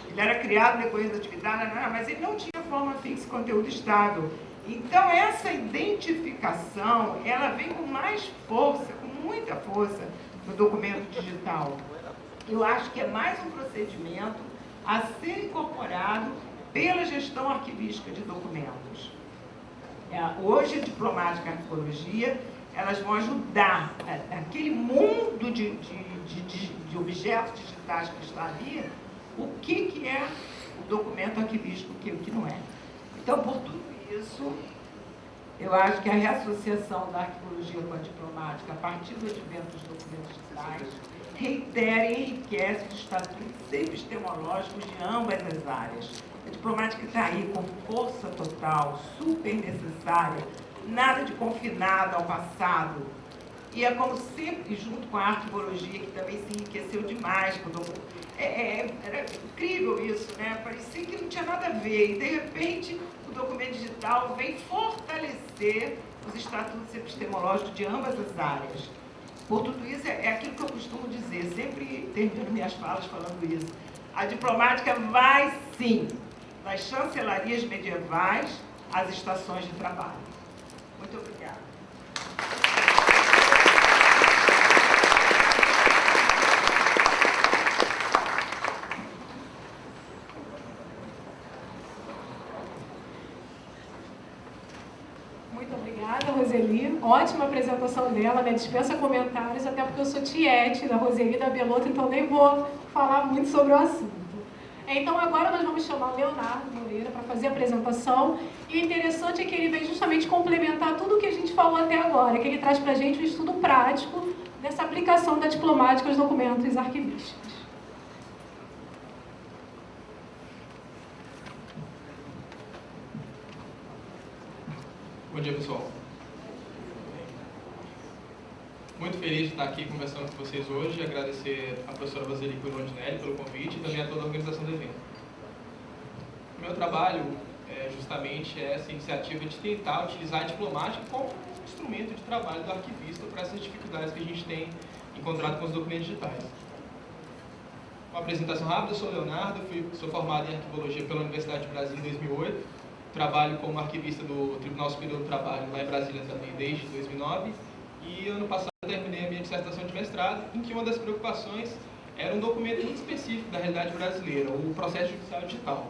Ele era criado depois da atividade, mas ele não tinha forma fixa e conteúdo estável. Então, essa identificação, ela vem com mais força, com muita força, no documento digital. Eu acho que é mais um procedimento a ser incorporado pela gestão arquivística de documentos. Hoje, a diplomática e a arquivologia, elas vão ajudar aquele mundo de objetos digitais que está ali, o que é o documento arquivístico e o que não é. Então, por tudo isso, eu acho que a reassociação da arquivologia com a diplomática, a partir do advento dos documentos digitais, reitera e enriquece os estatutos epistemológicos de ambas as áreas. A diplomática está aí com força total, super necessária, nada de confinada ao passado. E é como sempre, junto com a arquivologia, que também se enriqueceu demais. Era incrível isso, né? Parecia que não tinha nada a ver. E, de repente, o documento digital vem fortalecer os estatutos epistemológicos de ambas as áreas. Por tudo isso, é aquilo que eu costumo dizer, sempre termino minhas falas falando isso. A diplomática vai, sim, das chancelarias medievais às estações de trabalho. Muito obrigada. Muito obrigada, Roseli. Ótima apresentação dela, né? Dispensa comentários, até porque eu sou tiete da Roseli e da Belotto, então nem vou falar muito sobre o assunto. Então, agora nós vamos chamar o Leonardo Moreira para fazer a apresentação. E o interessante é que ele vem justamente complementar tudo o que a gente falou até agora, que ele traz para a gente um estudo prático dessa aplicação da diplomática aos documentos arquivísticos. Bom dia, pessoal. Muito feliz de estar aqui conversando com vocês hoje e agradecer à professora Roseli Rondinelli pelo convite e também a toda a organização do evento. O meu trabalho justamente é essa iniciativa de tentar utilizar a diplomática como instrumento de trabalho do arquivista para essas dificuldades que a gente tem encontrado com os documentos digitais. Uma apresentação rápida, eu sou o Leonardo, sou formado em arquivologia pela Universidade de Brasília em 2008, trabalho como arquivista do Tribunal Superior do Trabalho lá em Brasília também desde 2009 e ano passado terminei a minha dissertação de mestrado, em que uma das preocupações era um documento muito específico da realidade brasileira, o processo judicial digital,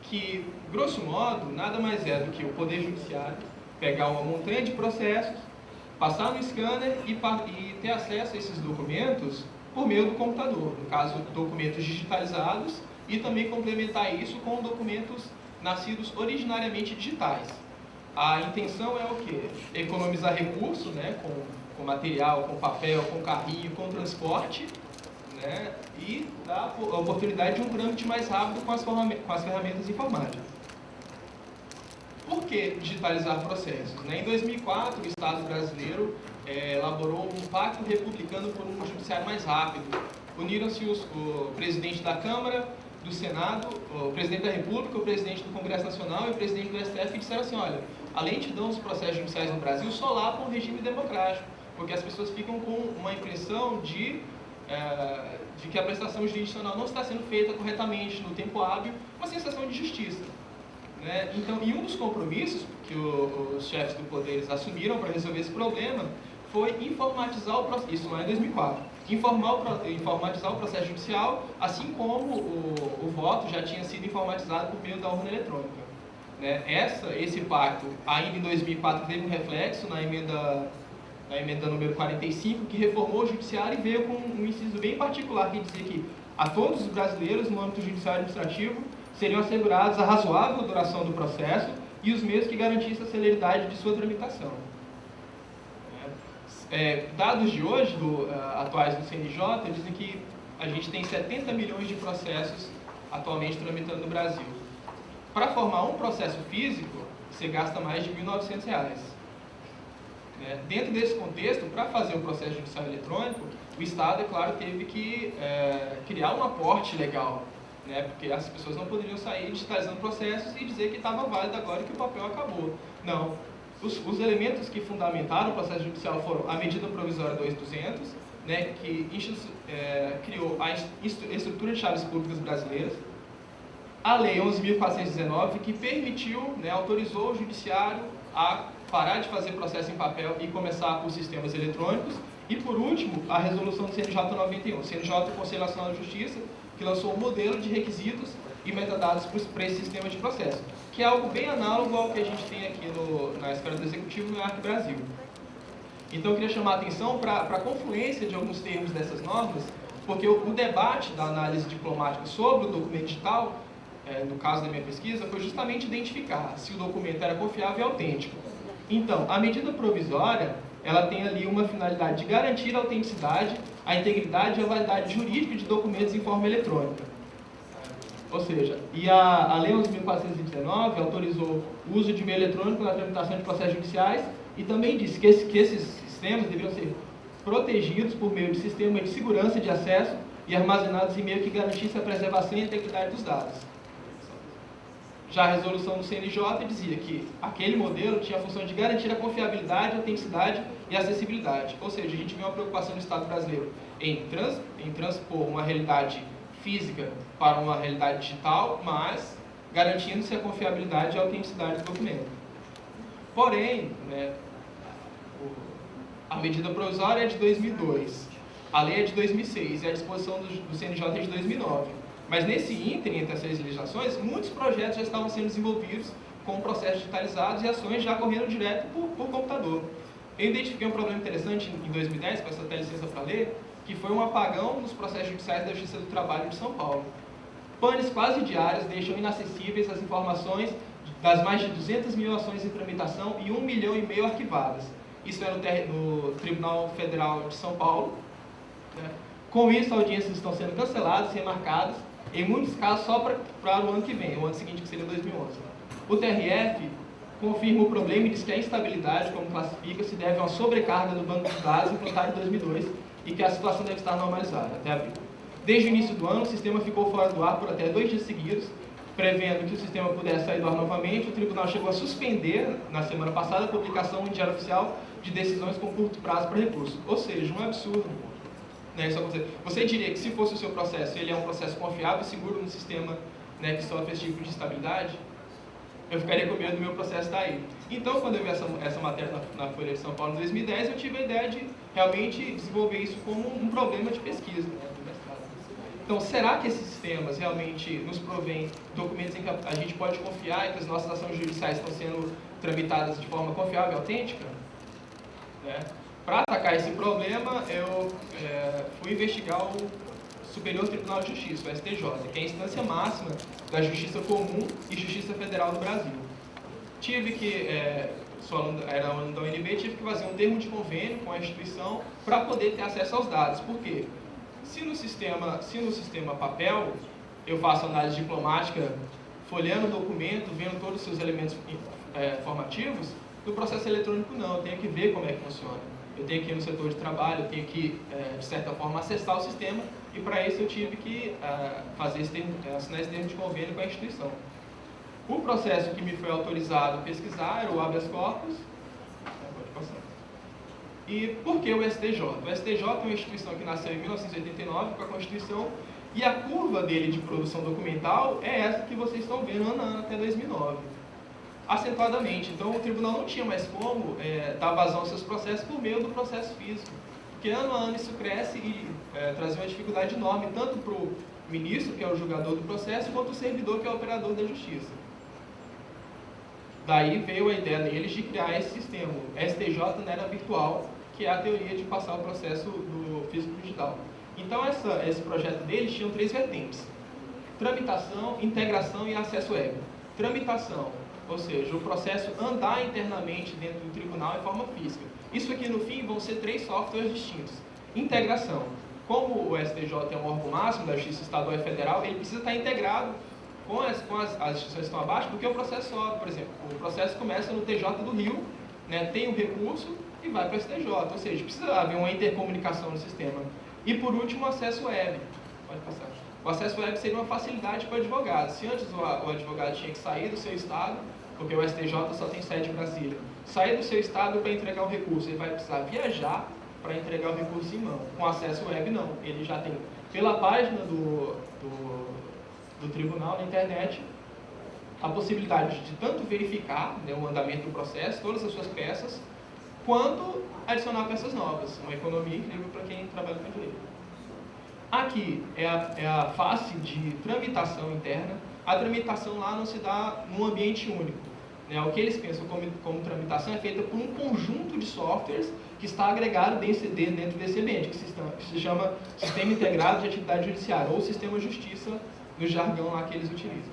que, grosso modo, nada mais é do que o Poder Judiciário pegar uma montanha de processos, passar no scanner e ter acesso a esses documentos por meio do computador, no caso, documentos digitalizados, e também complementar isso com documentos nascidos originariamente digitais. A intenção é o quê? Economizar recurso, né, com material, com papel, com carrinho, com transporte, né, e dar a oportunidade de um trâmite mais rápido com as ferramentas informáticas. Por que digitalizar processos? Em 2004, o Estado brasileiro elaborou um pacto republicano por um judiciário mais rápido. Uniram-se o presidente da Câmara, do Senado, o presidente da República, o presidente do Congresso Nacional e o presidente do STF e disseram assim, olha, a lentidão dos processos judiciais no Brasil solapa um regime democrático, porque as pessoas ficam com uma impressão de que a prestação jurisdicional não está sendo feita corretamente, no tempo hábil, uma sensação de justiça. Né? Então, e um dos compromissos que os chefes do poder assumiram para resolver esse problema foi informatizar o processo, isso lá em 2004, informatizar o processo judicial, assim como o voto já tinha sido informatizado por meio da urna eletrônica. Né? Esse pacto, ainda em 2004, teve um reflexo na emenda número 45, que reformou o judiciário e veio com um inciso bem particular, que dizia que a todos os brasileiros, no âmbito judiciário administrativo, seriam assegurados a razoável duração do processo e os meios que garantissem a celeridade de sua tramitação. Dados de hoje, atuais do CNJ, dizem que a gente tem 70 milhões de processos atualmente tramitando no Brasil. Para formar um processo físico, você gasta mais de R$ 1.900. Dentro desse contexto, para fazer um processo judicial eletrônico, o Estado, é claro, teve que criar um aporte legal. né? Porque as pessoas não poderiam sair digitalizando processos e dizer que estava válido agora e que o papel acabou. Não. Os elementos que fundamentaram o processo judicial foram a medida provisória 2200, né, que criou a estrutura de chaves públicas brasileiras, a Lei 11.419, que permitiu, né, autorizou o judiciário a parar de fazer processo em papel e começar por sistemas eletrônicos, e por último, a resolução do CNJ 91, CNJ, Conselho Nacional de Justiça, que lançou um modelo de requisitos e metadados para esse sistema de processo, que é algo bem análogo ao que a gente tem aqui na esfera do Executivo no Arco Brasil. Então, eu queria chamar a atenção para a confluência de alguns termos dessas normas, porque o debate da análise diplomática sobre o documento digital, no caso da minha pesquisa, foi justamente identificar se o documento era confiável e autêntico. Então, a medida provisória, ela tem ali uma finalidade de garantir a autenticidade, a integridade e a validade jurídica de documentos em forma eletrônica. Ou seja, e a Lei 11.419 autorizou o uso de meio eletrônico na tramitação de processos judiciais e também disse que esses sistemas deveriam ser protegidos por meio de sistema de segurança de acesso e armazenados em meio que garantisse a preservação e a integridade dos dados. Já a resolução do CNJ dizia que aquele modelo tinha a função de garantir a confiabilidade, a autenticidade e a acessibilidade. Ou seja, a gente vê uma preocupação do Estado brasileiro em transpor uma realidade física para uma realidade digital, mas garantindo-se a confiabilidade e a autenticidade do documento. Porém, né, a medida provisória é de 2002, a lei é de 2006 e a disposição do CNJ é de 2009. Mas nesse ínterim, entre essas legislações, muitos projetos já estavam sendo desenvolvidos com processos digitalizados e ações já correndo direto por computador. Eu identifiquei um problema interessante em 2010, com essa licença para ler, que foi um apagão nos processos judiciais da Justiça do Trabalho de São Paulo. Panes quase diários deixam inacessíveis as informações das mais de 200 mil ações em tramitação e 1,5 milhão arquivadas. Isso é no Tribunal Federal de São Paulo. Né? Com isso, audiências estão sendo canceladas, remarcadas, em muitos casos só para o ano que vem, o ano seguinte, que seria 2011. O TRF confirma o problema e diz que a instabilidade, como classifica, se deve a uma sobrecarga do banco de dados implantado em 2002 e que a situação deve estar normalizada até abril. Desde o início do ano, o sistema ficou fora do ar por até 2 dias seguidos, prevendo que o sistema pudesse sair do ar novamente. O tribunal chegou a suspender, na semana passada, a publicação em diário oficial de decisões com curto prazo para recurso. Ou seja, um absurdo. Né, isso acontecer. Você diria que se fosse o seu processo, ele é um processo confiável e seguro no sistema, né, que sofre esse tipo de instabilidade? Eu ficaria com medo do meu processo estar aí. Então, quando eu vi essa matéria na Folha de São Paulo em 2010, eu tive a ideia de realmente desenvolver isso como um problema de pesquisa, né, do mestrado. Então, será que esses sistemas realmente nos provêm documentos em que a gente pode confiar e que as nossas ações judiciais estão sendo tramitadas de forma confiável e autêntica? Né? Para atacar esse problema, eu fui investigar o Superior Tribunal de Justiça, o STJ, que é a instância máxima da Justiça Comum e Justiça Federal do Brasil. Tive que, era aluno da UNB, tive que fazer um termo de convênio com a instituição para poder ter acesso aos dados. Por quê? Se no sistema papel eu faço análise diplomática, folheando o documento, vendo todos os seus elementos formativos, no processo eletrônico não, eu tenho que ver como é que funciona. Eu tenho que ir no setor de trabalho, eu tenho que, de certa forma, acessar o sistema, e para isso eu tive que assinar esse termo de convênio com a instituição. O processo que me foi autorizado a pesquisar era o habeas corpus. Pode passar. E por que o STJ? O STJ é uma instituição que nasceu em 1989 com a Constituição, e a curva dele de produção documental é essa que vocês estão vendo ano a ano até 2009. Acentuadamente. Então, o tribunal não tinha mais como dar vazão aos seus processos por meio do processo físico. Porque ano a ano isso cresce e traz uma dificuldade enorme, tanto para o ministro, que é o julgador do processo, quanto o servidor, que é o operador da justiça. Daí veio a ideia deles de criar esse sistema, STJ na era virtual, que é a teoria de passar o processo do físico digital. Então, esse projeto deles tinha 3 vertentes: tramitação, integração e acesso web. Tramitação, ou seja, o processo andar internamente dentro do tribunal em forma física. Isso aqui, no fim, vão ser 3 softwares distintos. Integração. Como o STJ é um órgão máximo da Justiça Estadual e Federal, ele precisa estar integrado com as instituições que estão abaixo, porque o processo sobe. Por exemplo, o processo começa no TJ do Rio, né, tem um recurso e vai para o STJ. Ou seja, precisa haver uma intercomunicação no sistema. E, por último, o acesso web. Pode passar. O acesso web seria uma facilidade para o advogado. Se antes o advogado tinha que sair do seu estado, porque o STJ só tem sede em Brasília, sair do seu estado para entregar o recurso, ele vai precisar viajar para entregar o recurso em mão. Com acesso web, não. Ele já tem, pela página do tribunal na internet, a possibilidade de tanto verificar, né, o andamento do processo, todas as suas peças, quanto adicionar peças novas. Uma economia incrível para quem trabalha com direito. Aqui é a face de tramitação interna. A tramitação lá não se dá num ambiente único, né? O que eles pensam como tramitação é feita por um conjunto de softwares que está agregado dentro desse ambiente, que se chama Sistema Integrado de Atividade Judiciária, ou Sistema Justiça, no jargão lá que eles utilizam.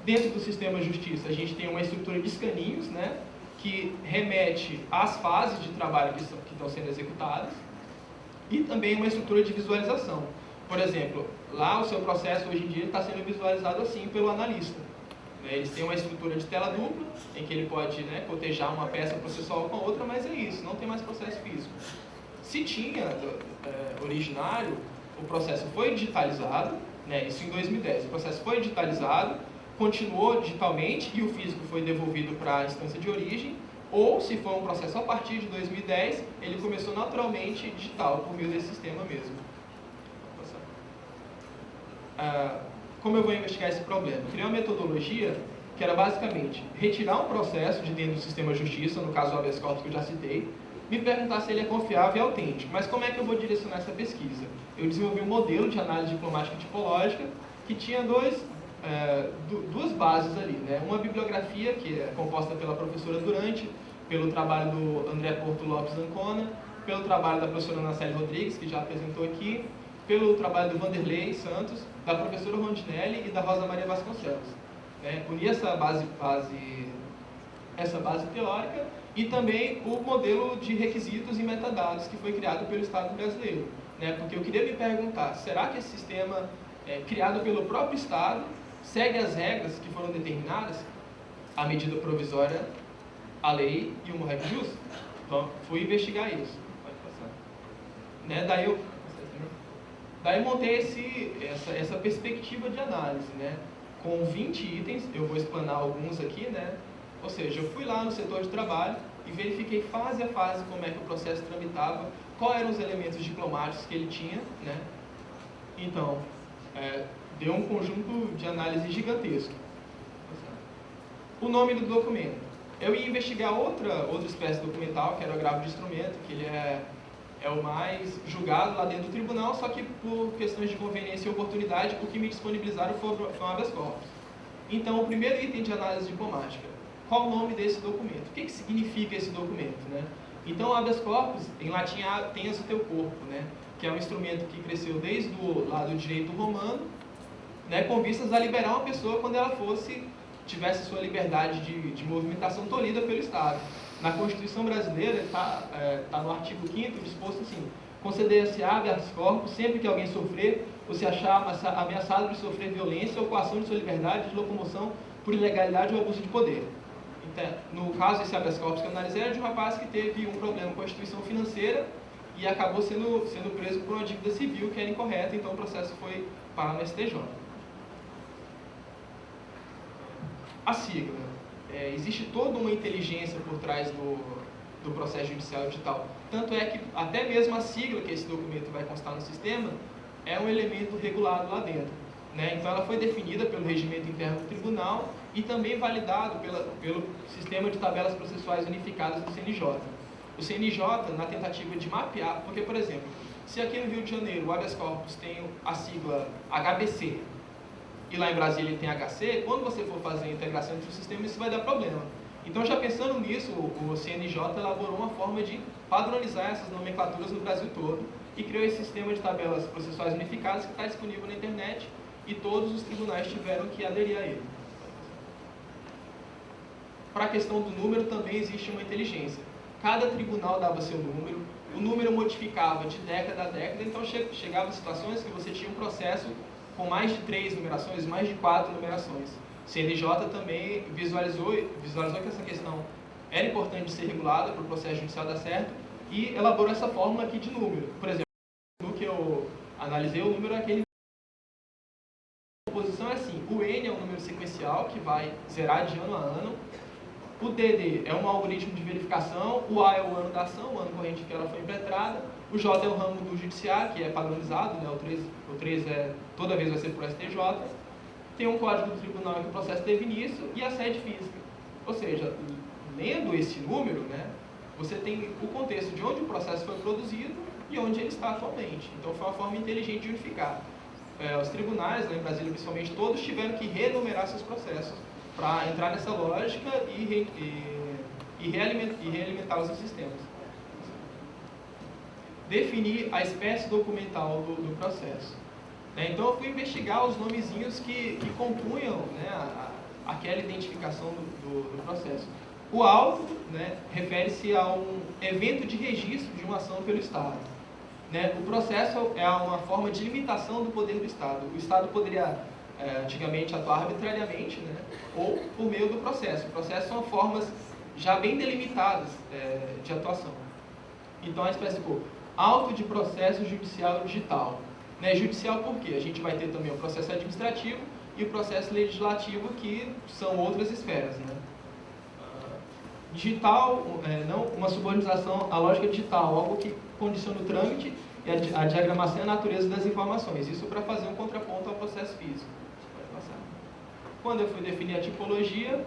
Dentro do Sistema Justiça, a gente tem uma estrutura de escaninhos, né, que remete às fases de trabalho que estão sendo executadas, e também uma estrutura de visualização. Por exemplo, lá o seu processo hoje em dia está sendo visualizado assim pelo analista. Eles têm uma estrutura de tela dupla, em que ele pode, né, cotejar uma peça processual com a outra, mas é isso, não tem mais processo físico. Se tinha originário, o processo foi digitalizado, né, isso em 2010, o processo foi digitalizado, continuou digitalmente e o físico foi devolvido para a instância de origem, ou se for um processo a partir de 2010, ele começou naturalmente digital, por meio desse sistema mesmo. Como eu vou investigar esse problema? Eu criei uma metodologia que era basicamente retirar um processo de dentro do sistema de justiça, no caso do habeas corpus que eu já citei, me perguntar se ele é confiável e autêntico. Mas como é que eu vou direcionar essa pesquisa? Eu desenvolvi um modelo de análise diplomática tipológica que tinha duas bases ali, né? Uma bibliografia que é composta pela professora Durante, pelo trabalho do André Porto Lopes Ancona, pelo trabalho da professora Anaceli Rodrigues, que já apresentou aqui, pelo trabalho do Vanderlei Santos, da professora Rondinelli e da Rosa Maria Vasconcelos. Unir essa base teórica e também o modelo de requisitos e metadados que foi criado pelo Estado brasileiro. Porque eu queria me perguntar, será que esse sistema criado pelo próprio Estado segue as regras que foram determinadas, a medida provisória, a lei e o morre jus? Então, fui investigar isso. Pode passar. Daí eu montei essa perspectiva de análise, né? Com 20 itens, eu vou explanar alguns aqui, né? Ou seja, eu fui lá no setor de trabalho e verifiquei fase a fase como é que o processo tramitava, quais eram os elementos diplomáticos que ele tinha, né? Então, deu um conjunto de análise gigantesco. O nome do documento. Eu ia investigar outra espécie documental, que era o agravo de instrumento, que ele é o mais julgado lá dentro do tribunal, só que por questões de conveniência e oportunidade, o que me disponibilizaram foi um habeas corpus. Então, o primeiro item de análise diplomática. Qual o nome desse documento? O que significa esse documento, né? Então, o habeas corpus, em latim, tensa o teu corpo, né? Que é um instrumento que cresceu desde o lado do direito romano, né, com vistas a liberar uma pessoa quando ela tivesse sua liberdade de movimentação tolhida pelo Estado. Na Constituição brasileira está no artigo 5º disposto assim: conceder-se habeas corpus sempre que alguém sofrer ou se achar ameaçado de sofrer violência ou coação de sua liberdade de locomoção por ilegalidade ou abuso de poder. Então, no caso desse habeas corpus que eu analisei, era de um rapaz que teve um problema com a instituição financeira e acabou sendo preso por uma dívida civil que era incorreta, então o processo foi parar no STJ. A sigla. Existe toda uma inteligência por trás do processo judicial digital. Tanto é que até mesmo a sigla que esse documento vai constar no sistema é um elemento regulado lá dentro, né? Então ela foi definida pelo regimento interno do tribunal e também validado pelo sistema de tabelas processuais unificadas do CNJ. O CNJ, na tentativa de mapear, porque, por exemplo, se aqui no Rio de Janeiro o habeas corpus tem a sigla HBC, e lá em Brasília ele tem HC, quando você for fazer a integração entre o sistema, isso vai dar problema. Então, já pensando nisso, o CNJ elaborou uma forma de padronizar essas nomenclaturas no Brasil todo e criou esse sistema de tabelas processuais unificadas que está disponível na internet e todos os tribunais tiveram que aderir a ele. Para a questão do número, também existe uma inteligência. Cada tribunal dava seu número, o número modificava de década a década, então chegava a situações que você tinha um processo com mais de 3 numerações, mais de 4 numerações. O CNJ também visualizou que essa questão era importante de ser regulada para o processo judicial dar certo e elaborou essa fórmula aqui de número. Por exemplo, no que eu analisei, o número é aquele que vai zerar de ano a ano. O DD é um algoritmo de verificação, o A é o ano da ação, o ano corrente que ela foi impetrada, o J é o ramo do judiciário, que é padronizado, né? O 3 toda vez vai ser por STJ. Tem um código do tribunal em que o processo teve início e a sede física. Ou seja, lendo esse número, né, você tem o contexto de onde o processo foi produzido e onde ele está atualmente. Então, foi uma forma inteligente de unificar. Os tribunais, lá em Brasília, principalmente, todos tiveram que renumerar seus processos para entrar nessa lógica e realimentá-los nos sistemas. Definir a espécie documental do processo. Então, eu fui investigar os nomezinhos que compunham, né, aquela identificação do processo. O auto, né, refere-se a um evento de registro de uma ação pelo Estado. Né? O processo é uma forma de limitação do poder do Estado. O Estado poderia, antigamente, atuar arbitrariamente, né, ou por meio do processo. O processo são formas já bem delimitadas de atuação. Então, a espécie ficou auto de processo judicial digital. Né? Judicial por quê? A gente vai ter também o processo administrativo e o processo legislativo, que são outras esferas. Né? Digital, não uma subordinação à lógica digital, algo que condiciona o trâmite e a diagramação e a natureza das informações. Isso para fazer um contraponto ao processo físico. Pode passar. Quando eu fui definir a tipologia,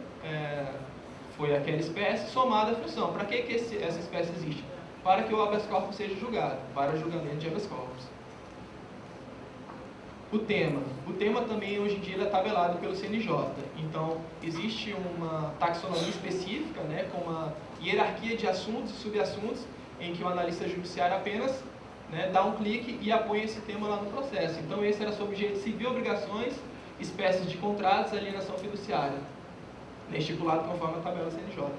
foi aquela espécie somada à função. Para que essa espécie existe? Para que o habeas corpus seja julgado, para o julgamento de habeas corpus. O tema também hoje em dia é tabelado pelo CNJ. Então, existe uma taxonomia específica, né, com uma hierarquia de assuntos e subassuntos, em que o analista judiciário apenas, né, dá um clique e apoia esse tema lá no processo. Então, esse era sobre direito civil, obrigações, espécies de contratos, alienação fiduciária, né, estipulado conforme a tabela CNJ.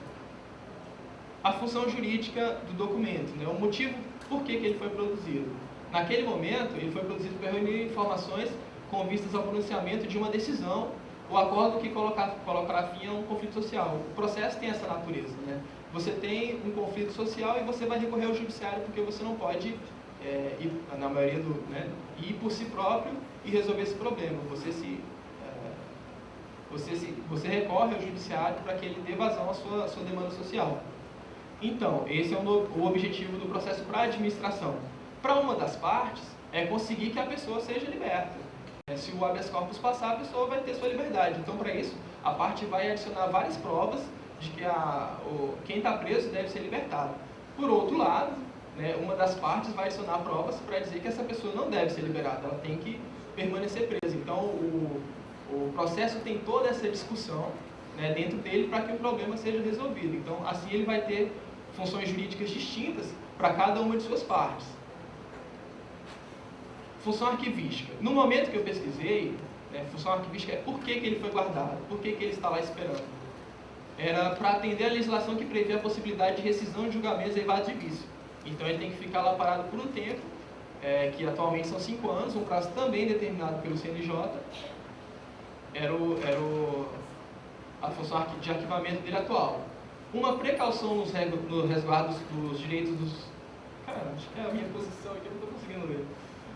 A função jurídica do documento, né, o motivo por que ele foi produzido. Naquele momento, ele foi produzido para reunir informações com vistas ao pronunciamento de uma decisão ou acordo que colocará fim a um conflito social. O processo tem essa natureza. Né? Você tem um conflito social e você vai recorrer ao judiciário porque você não pode, na maioria ir por si próprio e resolver esse problema. Você recorre ao judiciário para que ele dê vazão à sua demanda social. Então, esse é o objetivo do processo para a administração. Para uma das partes, é conseguir que a pessoa seja liberta. Se o habeas corpus passar, a pessoa vai ter sua liberdade. Então, para isso, a parte vai adicionar várias provas de que quem está preso deve ser libertado. Por outro lado, né, uma das partes vai adicionar provas para dizer que essa pessoa não deve ser liberada, ela tem que permanecer presa. Então, o processo tem toda essa discussão, né, dentro dele para que o problema seja resolvido. Então, assim ele vai ter funções jurídicas distintas para cada uma de suas partes. Função arquivística. No momento que eu pesquisei, né, função arquivística é por que ele foi guardado, por que ele está lá esperando. Era para atender a legislação que prevê a possibilidade de rescisão de julgamentos eivados de vício. Então ele tem que ficar lá parado por um tempo, que atualmente são 5 anos, um prazo também determinado pelo CNJ. A função de arquivamento dele atual. Uma precaução nos resguardos dos direitos dos... Cara, acho que é a minha posição aqui, eu não estou conseguindo ler.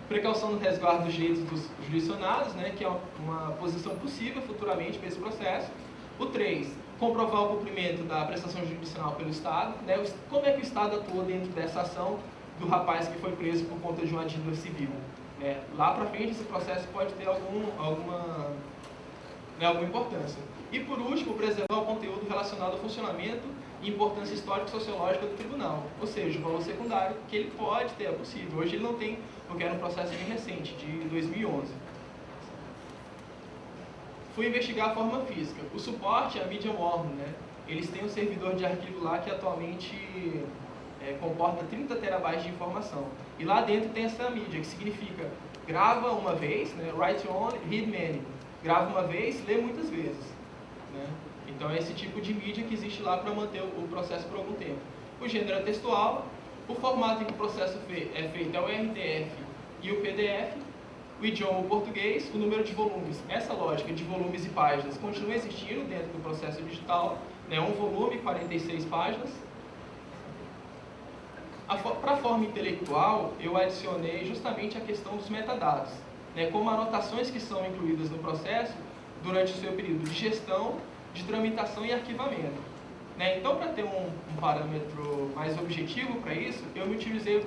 Precaução no resguardo dos direitos dos jurisdicionados, né, que é uma posição possível futuramente para esse processo. O 3, comprovar o cumprimento da prestação jurisdicional pelo Estado. Né, como é que o Estado atuou dentro dessa ação do rapaz que foi preso por conta de uma dívida civil. Lá para frente, esse processo pode ter alguma importância. E, por último, preservar o conteúdo relacionado ao funcionamento e importância histórica e sociológica do tribunal. Ou seja, o valor secundário que ele pode ter, é possível. Hoje ele não tem, porque era um processo bem recente, de 2011. Fui investigar a forma física. O suporte é a Medium Worm, né? Eles têm um servidor de arquivo lá que atualmente comporta 30 terabytes de informação. E lá dentro tem essa mídia, que significa grava uma vez, né? Write only, read many. Grava uma vez, lê muitas vezes. Né? Então é esse tipo de mídia que existe lá para manter o processo por algum tempo. O gênero é textual, o formato em que o processo é feito é o RTF e o PDF, o idioma o português, o número de volumes. Essa lógica de volumes e páginas continua existindo dentro do processo digital, né? Um volume, 46 páginas. Para a forma intelectual, eu adicionei justamente a questão dos metadados, né? Como anotações que são incluídas no processo durante o seu período de gestão, de tramitação e arquivamento. Né? Então, para ter um parâmetro mais objetivo para isso, eu me utilizei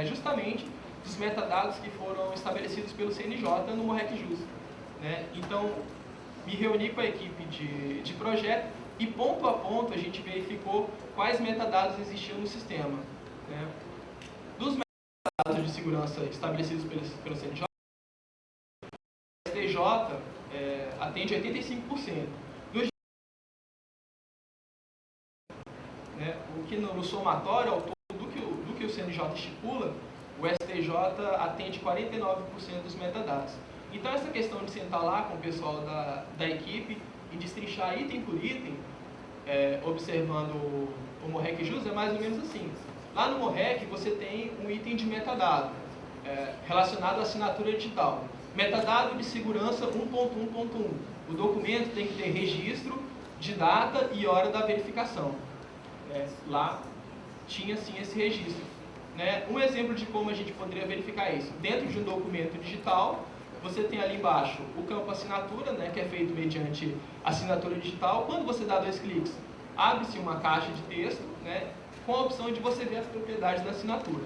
justamente dos metadados que foram estabelecidos pelo CNJ no MOREC-JUS. Né? Então, me reuni com a equipe de projeto e, ponto a ponto, a gente verificou quais metadados existiam no sistema. Né? Dos metadados de segurança estabelecidos pelo CNJ, o STJ atende 85%. Né? O que no somatório, ao todo do que o CNJ estipula, o STJ atende 49% dos metadados. Então, essa questão de sentar lá com o pessoal da equipe e destrinchar item por item, observando o MOREC-JUS, é mais ou menos assim. Lá no MOREC, você tem um item de metadado, relacionado à assinatura digital. Metadado de segurança 1.1.1. O documento tem que ter registro de data e hora da verificação. Lá tinha, sim, esse registro. Né? Um exemplo de como a gente poderia verificar isso. Dentro de um documento digital, você tem ali embaixo o campo assinatura, né, que é feito mediante assinatura digital. Quando você dá 2 cliques, abre-se uma caixa de texto, né, com a opção de você ver as propriedades da assinatura.